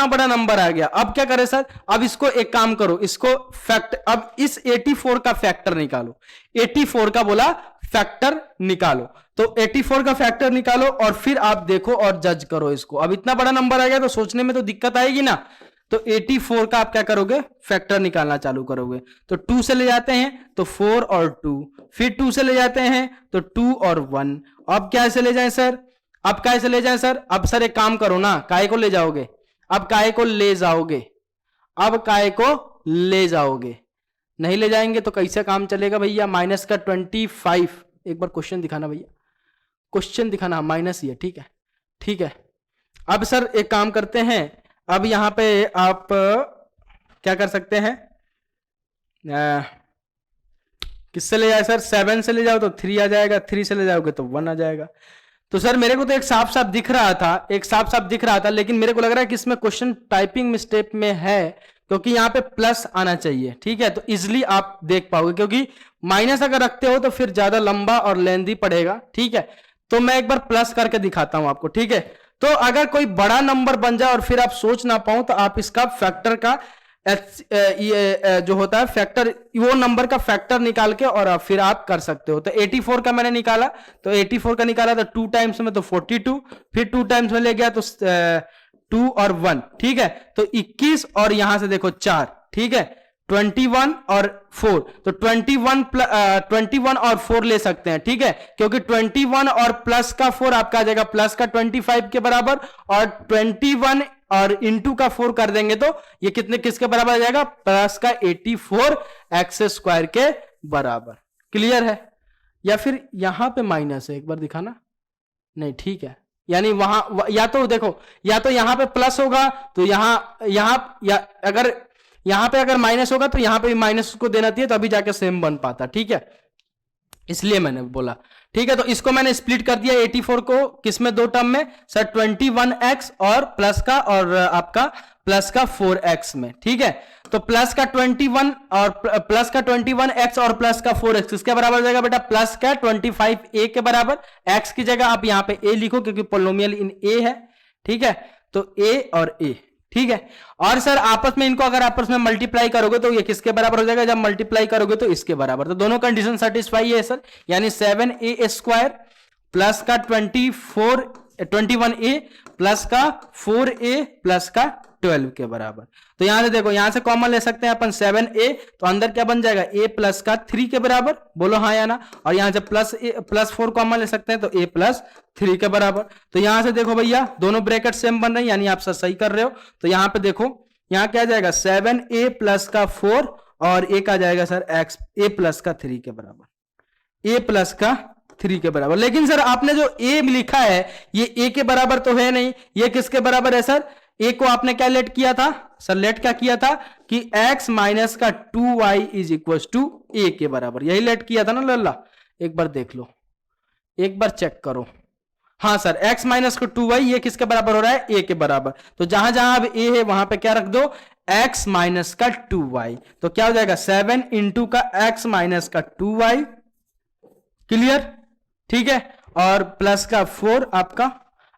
Speaker 1: बड़ा नंबर आ गया, अब क्या करें सर, अब इसको एक काम करो, इसको अब इस 84 का फैक्टर निकालो, 84 का बोला फैक्टर निकालो, तो 84 का फैक्टर निकालो और फिर आप देखो और जज करो इसको। अब इतना बड़ा नंबर आ गया तो सोचने में तो दिक्कत आएगी ना, तो 84 का आप क्या करोगे, फैक्टर निकालना चालू करोगे। तो 2 से ले जाते हैं तो 4 और 2, फिर 2 से ले जाते हैं तो 2 और 1, अब क्या से ले जाएं सर, अब कैसे ले जाएं सर, अब सर एक काम करो ना, काय को ले जाओगे, अब काय को ले जाओगे, नहीं ले जाएंगे तो कैसे काम चलेगा भैया, माइनस का 25, एक बार क्वेश्चन दिखाना भैया, क्वेश्चन दिखाना, माइनस ही है, ठीक है। अब सर एक काम करते हैं, अब यहां पे आप क्या कर सकते हैं, किससे ले जाए सर, 7 से ले जाओ तो 3 आ जाएगा, 3 से ले जाओगे तो 1 आ जाएगा। तो सर मेरे को तो एक साफ साफ दिख रहा था, लेकिन मेरे को लग रहा है कि इसमें क्वेश्चन टाइपिंग मिस्टेक में है, क्योंकि यहां पे प्लस आना चाहिए, ठीक है। तो इजिली आप देख पाओगे, क्योंकि माइनस अगर रखते हो तो फिर ज्यादा लंबा और लेंदी पड़ेगा, ठीक है। तो मैं एक बार प्लस करके दिखाता हूं आपको, ठीक है। तो अगर कोई बड़ा नंबर बन जाए और फिर आप सोच ना पाओ तो आप इसका फैक्टर का जो होता है फैक्टर, वो नंबर का फैक्टर निकाल के और फिर आप कर सकते हो। तो 84 का मैंने निकाला, तो 84 का निकाला तो 2 टाइम्स में तो 42, फिर 2 टाइम्स में ले गया तो 2 और 1, ठीक है। तो 21 और यहां से देखो 4, ठीक है। 21 और 4, तो 21 और 4 ले सकते हैं, ठीक है, क्योंकि 21 और प्लस का 4 आपका आ जाएगा प्लस का 25 के बराबर, और 21 और इंटू का 4 कर देंगे तो ये किसके बराबर आ जाएगा, प्लस का 84 एक्स स्क्वायर के बराबर। क्लियर है? या फिर यहां पे माइनस है, एक बार दिखाना। नहीं, ठीक है, यानी वहां या तो देखो, या तो यहां पे प्लस होगा तो अगर यहां पे अगर माइनस होगा तो यहां पे भी माइनस को देना चाहिए, तो अभी जाके सेम बन पाता, ठीक है, इसलिए मैंने बोला। ठीक है, तो इसको मैंने स्प्लिट कर दिया 84 को किसमें, 2 टर्म में सर, 21x और प्लस का और आपका प्लस का 4x में, ठीक है। तो प्लस का 21 और प्लस का 21x और प्लस का 4x किसके बराबर हो जाएगा बेटा, प्लस का 25a के बराबर। x की जगह आप यहां पे a लिखो क्योंकि पोलिनोमियल इन a है, ठीक है। तो a और a, ठीक है। और सर आपस में इनको अगर आपस में मल्टीप्लाई करोगे तो ये किसके बराबर हो जाएगा, जब मल्टीप्लाई करोगे तो इसके बराबर। तो दोनों कंडीशन सेटिस्फाई है सर, यानी 7a स्क्वायर प्लस का 21a प्लस का 4a प्लस का 12 के बराबर। तो यहां से देखो, यहां से कॉमन ले सकते हैं अपन 7a, तो अंदर क्या बन जाएगा, a प्लस का 3 के बराबर, बोलो हाँ या ना। और यहां से प्लस 4 कॉमन ले सकते हैं तो a प्लस 3 के बराबर। तो यहां से देखो भैया दोनों ब्रैकेट सेम बन रहे हैं, यानी आप सर सही कर रहे हो। तो यहां पे देखो, यहां क्या जाएगा 7a प्लस का 4 और एक आ जाएगा सर x a प्लस का 3 के बराबर, a प्लस का 3 के बराबर। लेकिन सर आपने जो a लिखा है ये a के बराबर तो है नहीं, ये किसके बराबर है सर, a को आपने क्या लेट किया था सर, लेट क्या किया था कि x माइनस का 2y is equal to a के बराबर, यही लेट किया था ना लल्ला। एक बार देख लो, एक बार चेक करो। हाँ सर, x माइनस का 2y ये किसके बराबर हो रहा है, a के बराबर। तो जहां जहां अब a है वहां पे क्या रख दो, x माइनस का 2y। तो क्या हो जाएगा 7 इंटू का x माइनस का 2y, क्लियर, ठीक है। और प्लस का 4 आपका,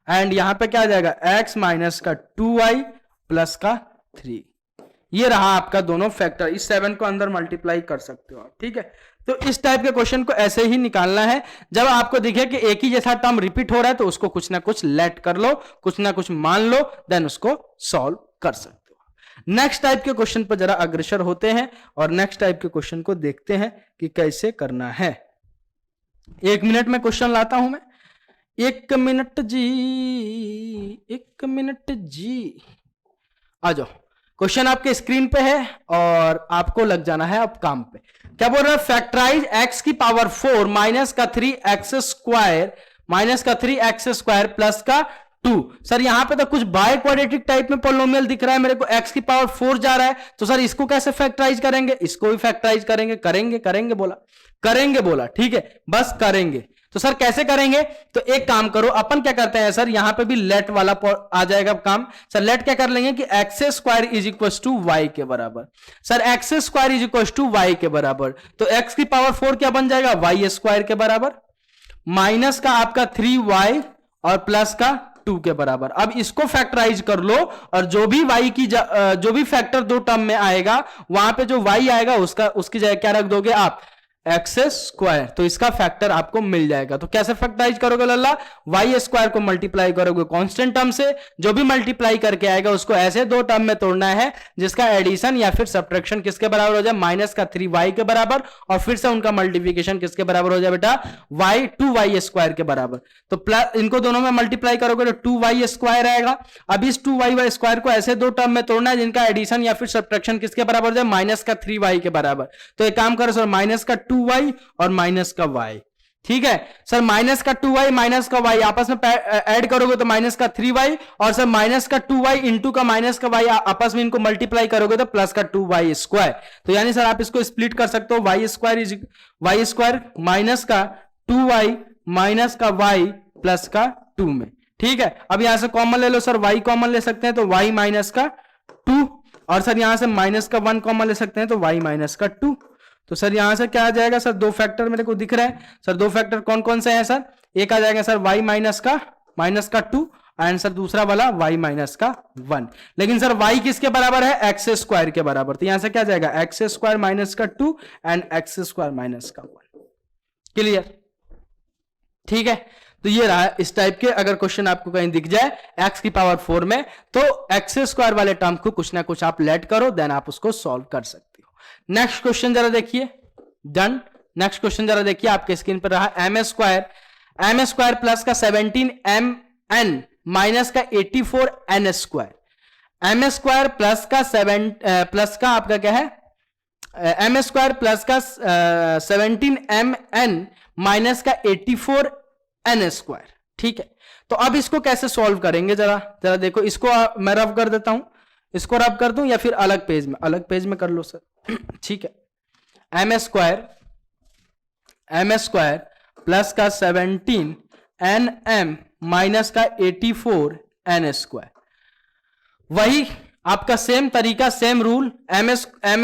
Speaker 1: एंड यहां पे क्या आ जाएगा x माइनस का 2y प्लस का 3। ये रहा आपका दोनों फैक्टर, इस 7 को अंदर मल्टीप्लाई कर सकते हो आप, ठीक है। तो इस टाइप के क्वेश्चन को ऐसे ही निकालना है। जब आपको दिखे कि एक ही जैसा टर्म रिपीट हो रहा है तो उसको कुछ ना कुछ लेट कर लो, कुछ ना कुछ मान लो, देन उसको सॉल्व कर सकते हो। नेक्स्ट टाइप के क्वेश्चन पर जरा अग्रसर होते हैं और नेक्स्ट टाइप के क्वेश्चन को देखते हैं कि कैसे करना है। 1 मिनट में क्वेश्चन लाता हूं मैं, 1 मिनट जी, 1 मिनट जी, आ जाओ। क्वेश्चन आपके स्क्रीन पे है और आपको लग जाना है अब काम पे। क्या बोल रहा है, फैक्टराइज x की पावर 4 माइनस का 3x स्क्वायर माइनस का 3x स्क्वायर प्लस का 2। सर यहां पे तो कुछ बाय क्वाड्रेटिक टाइप में पोलिनोमियल दिख रहा है मेरे को, x की पावर 4 जा रहा है, तो सर इसको कैसे फैक्टराइज करेंगे, इसको भी फैक्टराइज करेंगे, करेंगे बोला, ठीक है, बस करेंगे। तो सर कैसे करेंगे, तो एक काम करो, अपन क्या करते हैं सर, यहां पे भी लेट वाला आ जाएगा काम। सर लेट क्या कर लेंगे कि x square is equal to y के बराबर। Sir x square is equal to y के बराबर, तो एक्स की पावर 4 क्या बन जाएगा, वाई स्क्वायर के बराबर, माइनस का आपका 3y और प्लस का 2 के बराबर। अब इसको फैक्टराइज कर लो और जो भी y की जो भी फैक्टर 2 टर्म में आएगा वहां पे जो y आएगा उसकी जगह क्या रख दोगे आप, एक्स स्क्वायर। तो इसका फैक्टर आपको मिल जाएगा। तो कैसे फैक्टराइज करोगे लल्ला, वाई स्क्वायर को मल्टीप्लाई करोगे कांस्टेंट टर्म से, जो भी मल्टीप्लाई करके आएगा उसको ऐसे 2 टर्म में तोड़ना है जिसका एडिशन या फिर सब्ट्रैक्शन किसके बराबर हो जाए, माइनस का 3y के बराबर, और फिर से उनका मल्टीप्लीकेशन किसके बराबर हो जाए बेटा, y 2y स्क्वायर के बराबर। तो प्लस इनको दोनों में मल्टीप्लाई करोगे तो 2y स्क्वायर आएगा। अब इस 2y स्क्वायर को ऐसे 2 टर्म में तोड़ना है जिनका एडिशन या फिर सब्ट्रैक्शन किसके बराबर हो जाए, माइनस का 3y के बराबर। तो एक काम करो सर, माइनस का 2y और माइनस का y, ठीक है सर, माइनस का 2y माइनस का y आपस में ऐड करोगे तो माइनस का 3y, और सर माइनस का 2y इंटू का माइनस का y आपस में इनको मल्टीप्लाई करोगे तो प्लस का 2y स्क्वायर। तो यानी सर आप इसको स्प्लिट कर सकते हो, y स्क्वायर माइनस का 2y माइनस का y प्लस का 2 में, ठीक है। अब यहां से कॉमन ले लो सर, y कॉमन ले सकते हैं तो y माइनस का 2, और सर यहां से माइनस का 1 कॉमन ले सकते हैं तो y माइनस का 2। तो सर यहां से क्या आ जाएगा सर, 2 फैक्टर मेरे को दिख रहा है सर, 2 फैक्टर कौन कौन से हैं सर, एक आ जाएगा सर y माइनस का 2, आंसर दूसरा वाला y माइनस का 1। लेकिन सर y किसके बराबर है, एक्स स्क्वायर के बराबर, तो यहां से क्या जाएगा एक्स स्क्वायर माइनस का 2 एंड एक्स स्क्वायर माइनस का 1। क्लियर, ठीक है। तो ये रहा इस टाइप के, अगर क्वेश्चन आपको कहीं दिख जाए x की पावर 4 में, तो एक्स स्क्वायर वाले टर्म को कुछ ना कुछ आप लेट करो, देन आप उसको सॉल्व कर सकते हो। नेक्स्ट क्वेश्चन जरा देखिए, डन। नेक्स्ट क्वेश्चन जरा देखिए, आपके स्क्रीन पर रहा एम स्क्वायर प्लस का 17mn माइनस का 84n square. M square plus का आपका क्या है, एम स्क्वायर प्लस का 17mn माइनस का 84n स्क्वायर। ठीक है, तो अब इसको कैसे सॉल्व करेंगे, जरा देखो। इसको मैं रफ कर देता हूं, इसको रफ कर दूं या फिर अलग पेज में कर लो सर। ठीक है, एम स्क्वायर प्लस का 17nm माइनस का 84n स्क्वायर। वही आपका सेम तरीका, सेम रूल, एम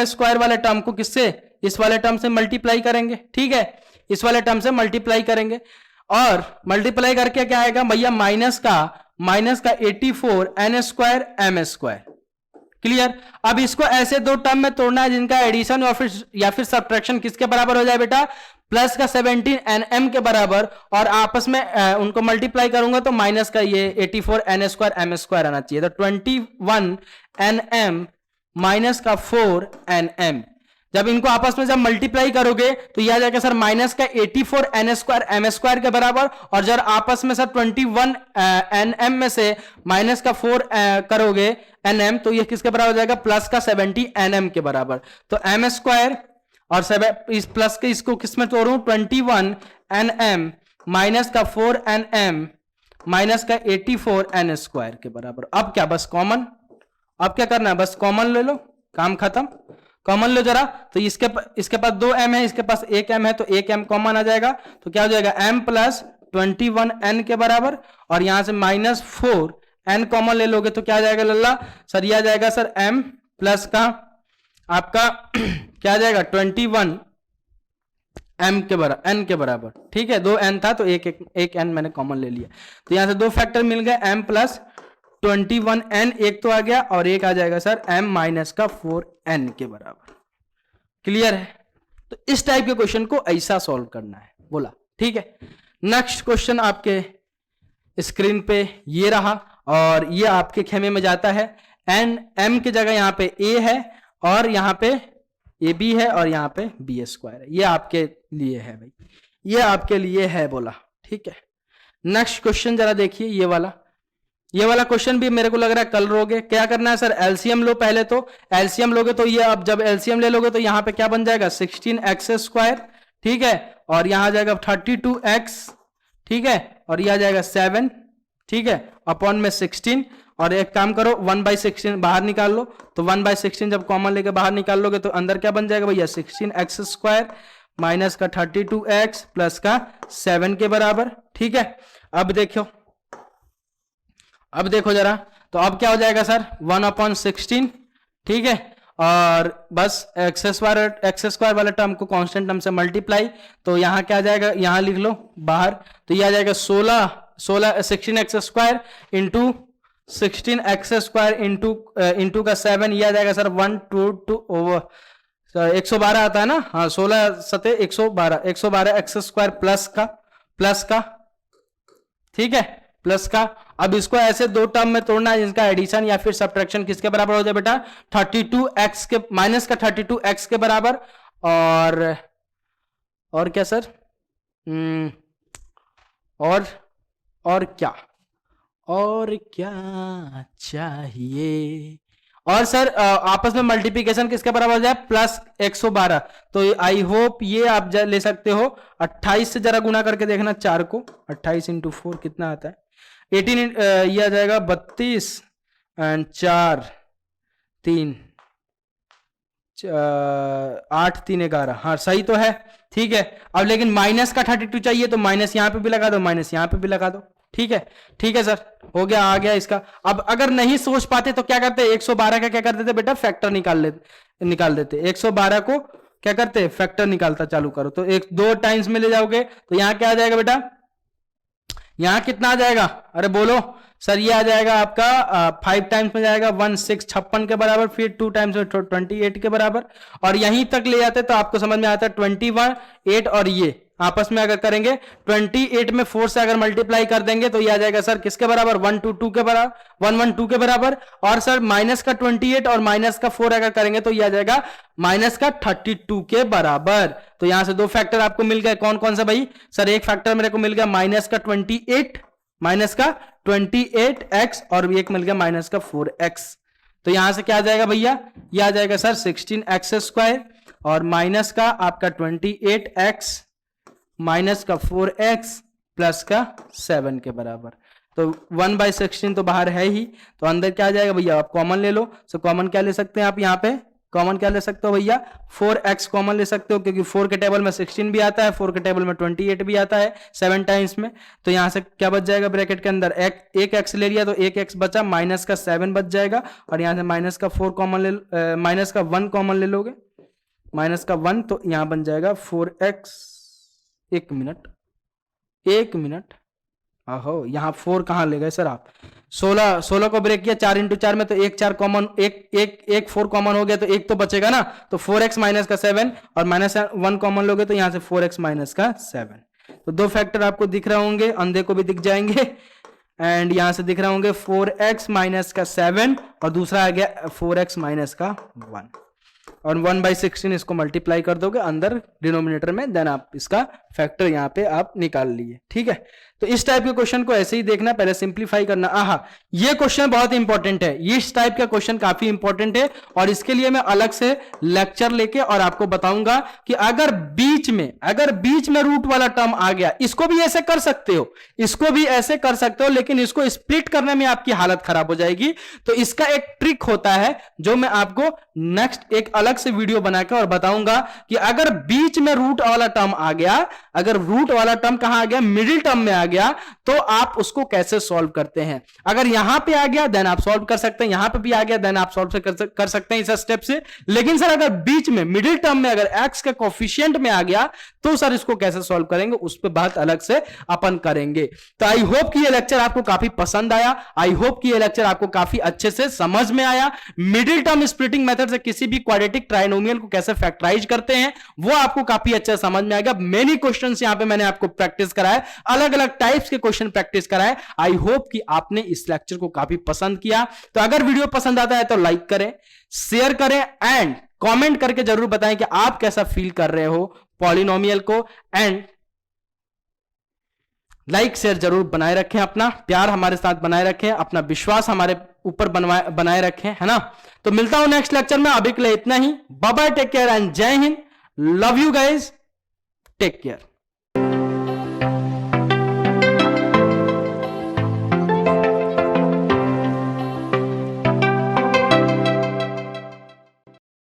Speaker 1: स्क्वायर वाले टर्म को किससे, इस वाले टर्म से मल्टीप्लाई करेंगे। ठीक है, इस वाले टर्म से मल्टीप्लाई करेंगे, और मल्टीप्लाई करके क्या आएगा भैया, माइनस का 84n square M square. Clear. अब इसको ऐसे दो टर्म में तोड़ना है जिनका एडिशन या फिर सब्ट्रैक्शन किसके बराबर हो जाए बेटा, प्लस का 17nm के बराबर, और आपस में उनको मल्टीप्लाई करूंगा तो माइनस का ये 84n स्क्वायर एम स्क्वायर आना चाहिए। तो 21nm माइनस का 4nm, जब इनको आपस में जब मल्टीप्लाई करोगे तो यह आ जाएगा सर माइनस का 84n स्क्वायर एम स्क्वायर के बराबर, और जब आपस में सर 21nm में से माइनस का 4 करोगे nm, तो यह किसके बराबर हो जाएगा, प्लस का 70nm के बराबर। तो एम स्क्वायर और इस प्लस के इसको किसमें तोड़ूं, 21nm माइनस का 4nm माइनस का 84n स्क्वायर के बराबर। अब क्या, बस कॉमन, अब क्या करना है, बस कॉमन ले लो, काम खत्म। कॉमन लो जरा, तो इसके पास 2m है, इसके पास 1m है, तो 1m कॉमन आ जाएगा, तो क्या हो जाएगा m प्लस 21n के बराबर, और यहां से माइनस 4n कॉमन ले लोगे तो क्या आ जाएगा लल्ला, सर ये आ जाएगा सर m प्लस का आपका क्या आ जाएगा 21 m के बराबर, n के बराबर। ठीक है, 2n था तो एक n मैंने कॉमन ले लिया, तो यहां से दो फैक्टर मिल गए, m प्लस 21n एक तो आ गया, और एक आ जाएगा सर m माइनस का 4n के बराबर। क्लियर है। तो इस टाइप के क्वेश्चन को ऐसा सॉल्व करना है बोला। ठीक है, नेक्स्ट क्वेश्चन आपके स्क्रीन पे ये रहा, और ये आपके खेमे में जाता है n m की जगह यहां पे a है, और यहां पे ए बी है, और यहां पे बी स्क्वायर है। ये आपके लिए है भाई, ये आपके लिए है बोला। ठीक है, नेक्स्ट क्वेश्चन जरा देखिए, ये वाला क्वेश्चन भी मेरे को लग रहा है कल लोगे। क्या करना है सर, एलसीएम लो पहले, तो एलसीएम लोगे तो ये, अब जब एलसीएम ले लोगे तो यहां पे क्या बन जाएगा 16x स्क्वायर। ठीक है, और यहां आ जाएगा 32x। ठीक है, और यह आ जाएगा 7। ठीक है, अपॉन में 16, और एक काम करो 1/16 बाहर निकाल लो, तो 1/16 जब कॉमन लेके बाहर निकाल लोगे तो अंदर क्या बन जाएगा भैया, 16x स्क्वायर माइनस का 32x प्लस का 7 के बराबर। ठीक है, अब देखो जरा, तो अब क्या हो जाएगा सर 1/16। ठीक है, और बस एक्स स्क्वायर वाले टर्म को कांस्टेंट टर्म से मल्टीप्लाई, तो यहां क्या आ जाएगा, यहां लिख लो बाहर, तो ये आ जाएगा 16x square into 16x square into का 7, ये आ जाएगा सर 112 आता है ना, हाँ 16 सते 112 एक्स स्क्वायर प्लस का। ठीक है, प्लस का। अब इसको ऐसे दो टर्म में तोड़ना है जिनका एडिशन या फिर सब्ट्रैक्शन किसके बराबर हो जाए बेटा, 32x के माइनस का 32x के बराबर, और क्या सर, और क्या चाहिए, और सर आपस में मल्टीप्लिकेशन किसके बराबर हो जाए, प्लस 112। तो आई होप ये आप ले सकते हो, 28 से जरा गुना करके देखना 4 को, 28 इंटू 4 कितना आता है, 18, ये आ जाएगा 32 एंड 4 3 8 3 11, हाँ सही तो है। ठीक है, अब लेकिन माइनस का 32 चाहिए, तो माइनस यहां पे भी लगा दो, माइनस यहां पे भी लगा दो। ठीक है सर, हो गया, आ गया इसका। अब अगर नहीं सोच पाते तो क्या करते, 112 का क्या करते थे बेटा, फैक्टर निकाल देते। 112 को क्या करते, फैक्टर निकालता चालू करो, तो 2 टाइम्स में ले जाओगे, तो यहां क्या आ जाएगा बेटा, यहां कितना आ जाएगा, अरे बोलो सर, ये आ जाएगा आपका 5 टाइम्स में जाएगा 16 56 के बराबर, फिर 2 टाइम्स में 28 के बराबर, और यहीं तक ले जाते तो आपको समझ में आता है 21 8 और ये आपस में अगर करेंगे 28 में 4 से अगर मल्टीप्लाई कर देंगे तो ये आ जाएगा सर किसके बराबर, 122 के बराबर, 112 के बराबर, और सर माइनस का 28 और माइनस का 4 अगर करेंगे तो ये आ जाएगा माइनस का 32 के बराबर। तो यहां से दो फैक्टर आपको मिल गए, कौन कौन सा भाई, सर एक फैक्टर मेरे को मिल गया माइनस का 28x और एक मिल गया माइनस का 4x। तो यहां से क्या आ जाएगा भैया, ये आ जाएगा सर 16x² और माइनस का आपका 28x माइनस का 4x प्लस का 7 के बराबर। तो 1/16 तो बाहर है ही, तो अंदर क्या आ जाएगा भैया, आप कॉमन ले लो। सो कॉमन क्या ले सकते हैं आप, यहाँ पे कॉमन क्या ले सकते हो भैया, 4x कॉमन ले सकते हो, क्योंकि 4 के टेबल में 16 भी आता है, 4 के टेबल में 28 भी आता है 7 टाइम्स में। तो यहां से क्या बच जाएगा ब्रैकेट के अंदर, एक x ले लिया तो एक x बचा, माइनस का 7 बच जाएगा, और यहां से माइनस का 4 कॉमन ले, माइनस का 1 कॉमन ले लोगे, माइनस का 1, तो यहां बन जाएगा 4x। एक मिनट, आहो यहां 4 कहां ले गए सर आप, 16 को ब्रेक किया 4 × 4 में, तो एक 4 कॉमन, एक 4 कॉमन हो गया, तो एक तो बचेगा ना, तो 4x माइनस का 7 और माइनस 1 कॉमन लोगे तो यहां से 4x माइनस का 7। तो दो फैक्टर आपको दिख रहे होंगे, अंधे को भी दिख जाएंगे, एंड यहां से दिख रहे होंगे 4x माइनस का 7 और दूसरा आ गया 4x माइनस का 1, और 1/16 इसको मल्टीप्लाई कर दोगे अंदर डिनोमिनेटर में, देन आप इसका फैक्टर यहां पे आप निकाल लिए। ठीक है, तो इस टाइप के क्वेश्चन को ऐसे ही देखना, पहले सिंप्लीफाई करना। आहा, ये क्वेश्चन बहुत इंपॉर्टेंट है, ये इस टाइप का क्वेश्चन काफी इंपॉर्टेंट है, और इसके लिए मैं अलग से लेक्चर लेके और आपको बताऊंगा कि अगर बीच में रूट वाला टर्म आ गया, इसको भी ऐसे कर सकते हो, इसको भी ऐसे कर सकते हो, लेकिन इसको स्प्लिट करने में आपकी हालत खराब हो जाएगी। तो इसका एक ट्रिक होता है जो मैं आपको नेक्स्ट एक अलग से वीडियो बनाकर और बताऊंगा कि अगर बीच में रूट वाला टर्म आ गया, अगर रूट वाला टर्म कहां आ गया, मिडिल टर्म में आ गया, तो आप उसको कैसे सॉल्व करते हैं। अगर यहां पे आ गया देन आप सॉल्व कर सकते हैं, यहां पे भी आ गया देन आप सॉल्व कर सकते हैं इस स्टेप से। लेकिन सर अगर बीच में मिडिल टर्म में अगर x के कोफिशिएंट में आ गया तो सर इसको कैसे सॉल्व करेंगे, उस पर बात अलग से अपन करेंगे। तो आई होप कि ये लेक्चर आपको काफी पसंद आया, आई होप कि ये लेक्चर आपको काफी अच्छे से समझ में आया। मिडिल टर्म स्प्लिटिंग मेथड से किसी भी क्वाड्रेटिक ट्राइनोमियल को कैसे फैक्टराइज करते हैं वो आपको काफी अच्छा समझ में आएगा। मेनी क्वेश्चंस यहां पे मैंने आपको प्रैक्टिस कराए, अलग अलग टाइप्स के क्वेश्चन प्रैक्टिस कराए। आई होप कि आपने इस लेक्चर को काफी पसंद किया। तो अगर वीडियो पसंद आता है तो लाइक करें, शेयर करें एंड कमेंट करके जरूर बताएं कि आप कैसा फील कर रहे हो पॉलिनोमियल को। एंड लाइक शेयर जरूर बनाए रखें, अपना प्यार हमारे साथ बनाए रखें, अपना विश्वास हमारे ऊपर बनाए रखें, है ना। तो मिलता हूं नेक्स्ट लेक्चर में, अभी के लिए इतना ही। Bye bye, take care and जय Hind, love you guys, take care.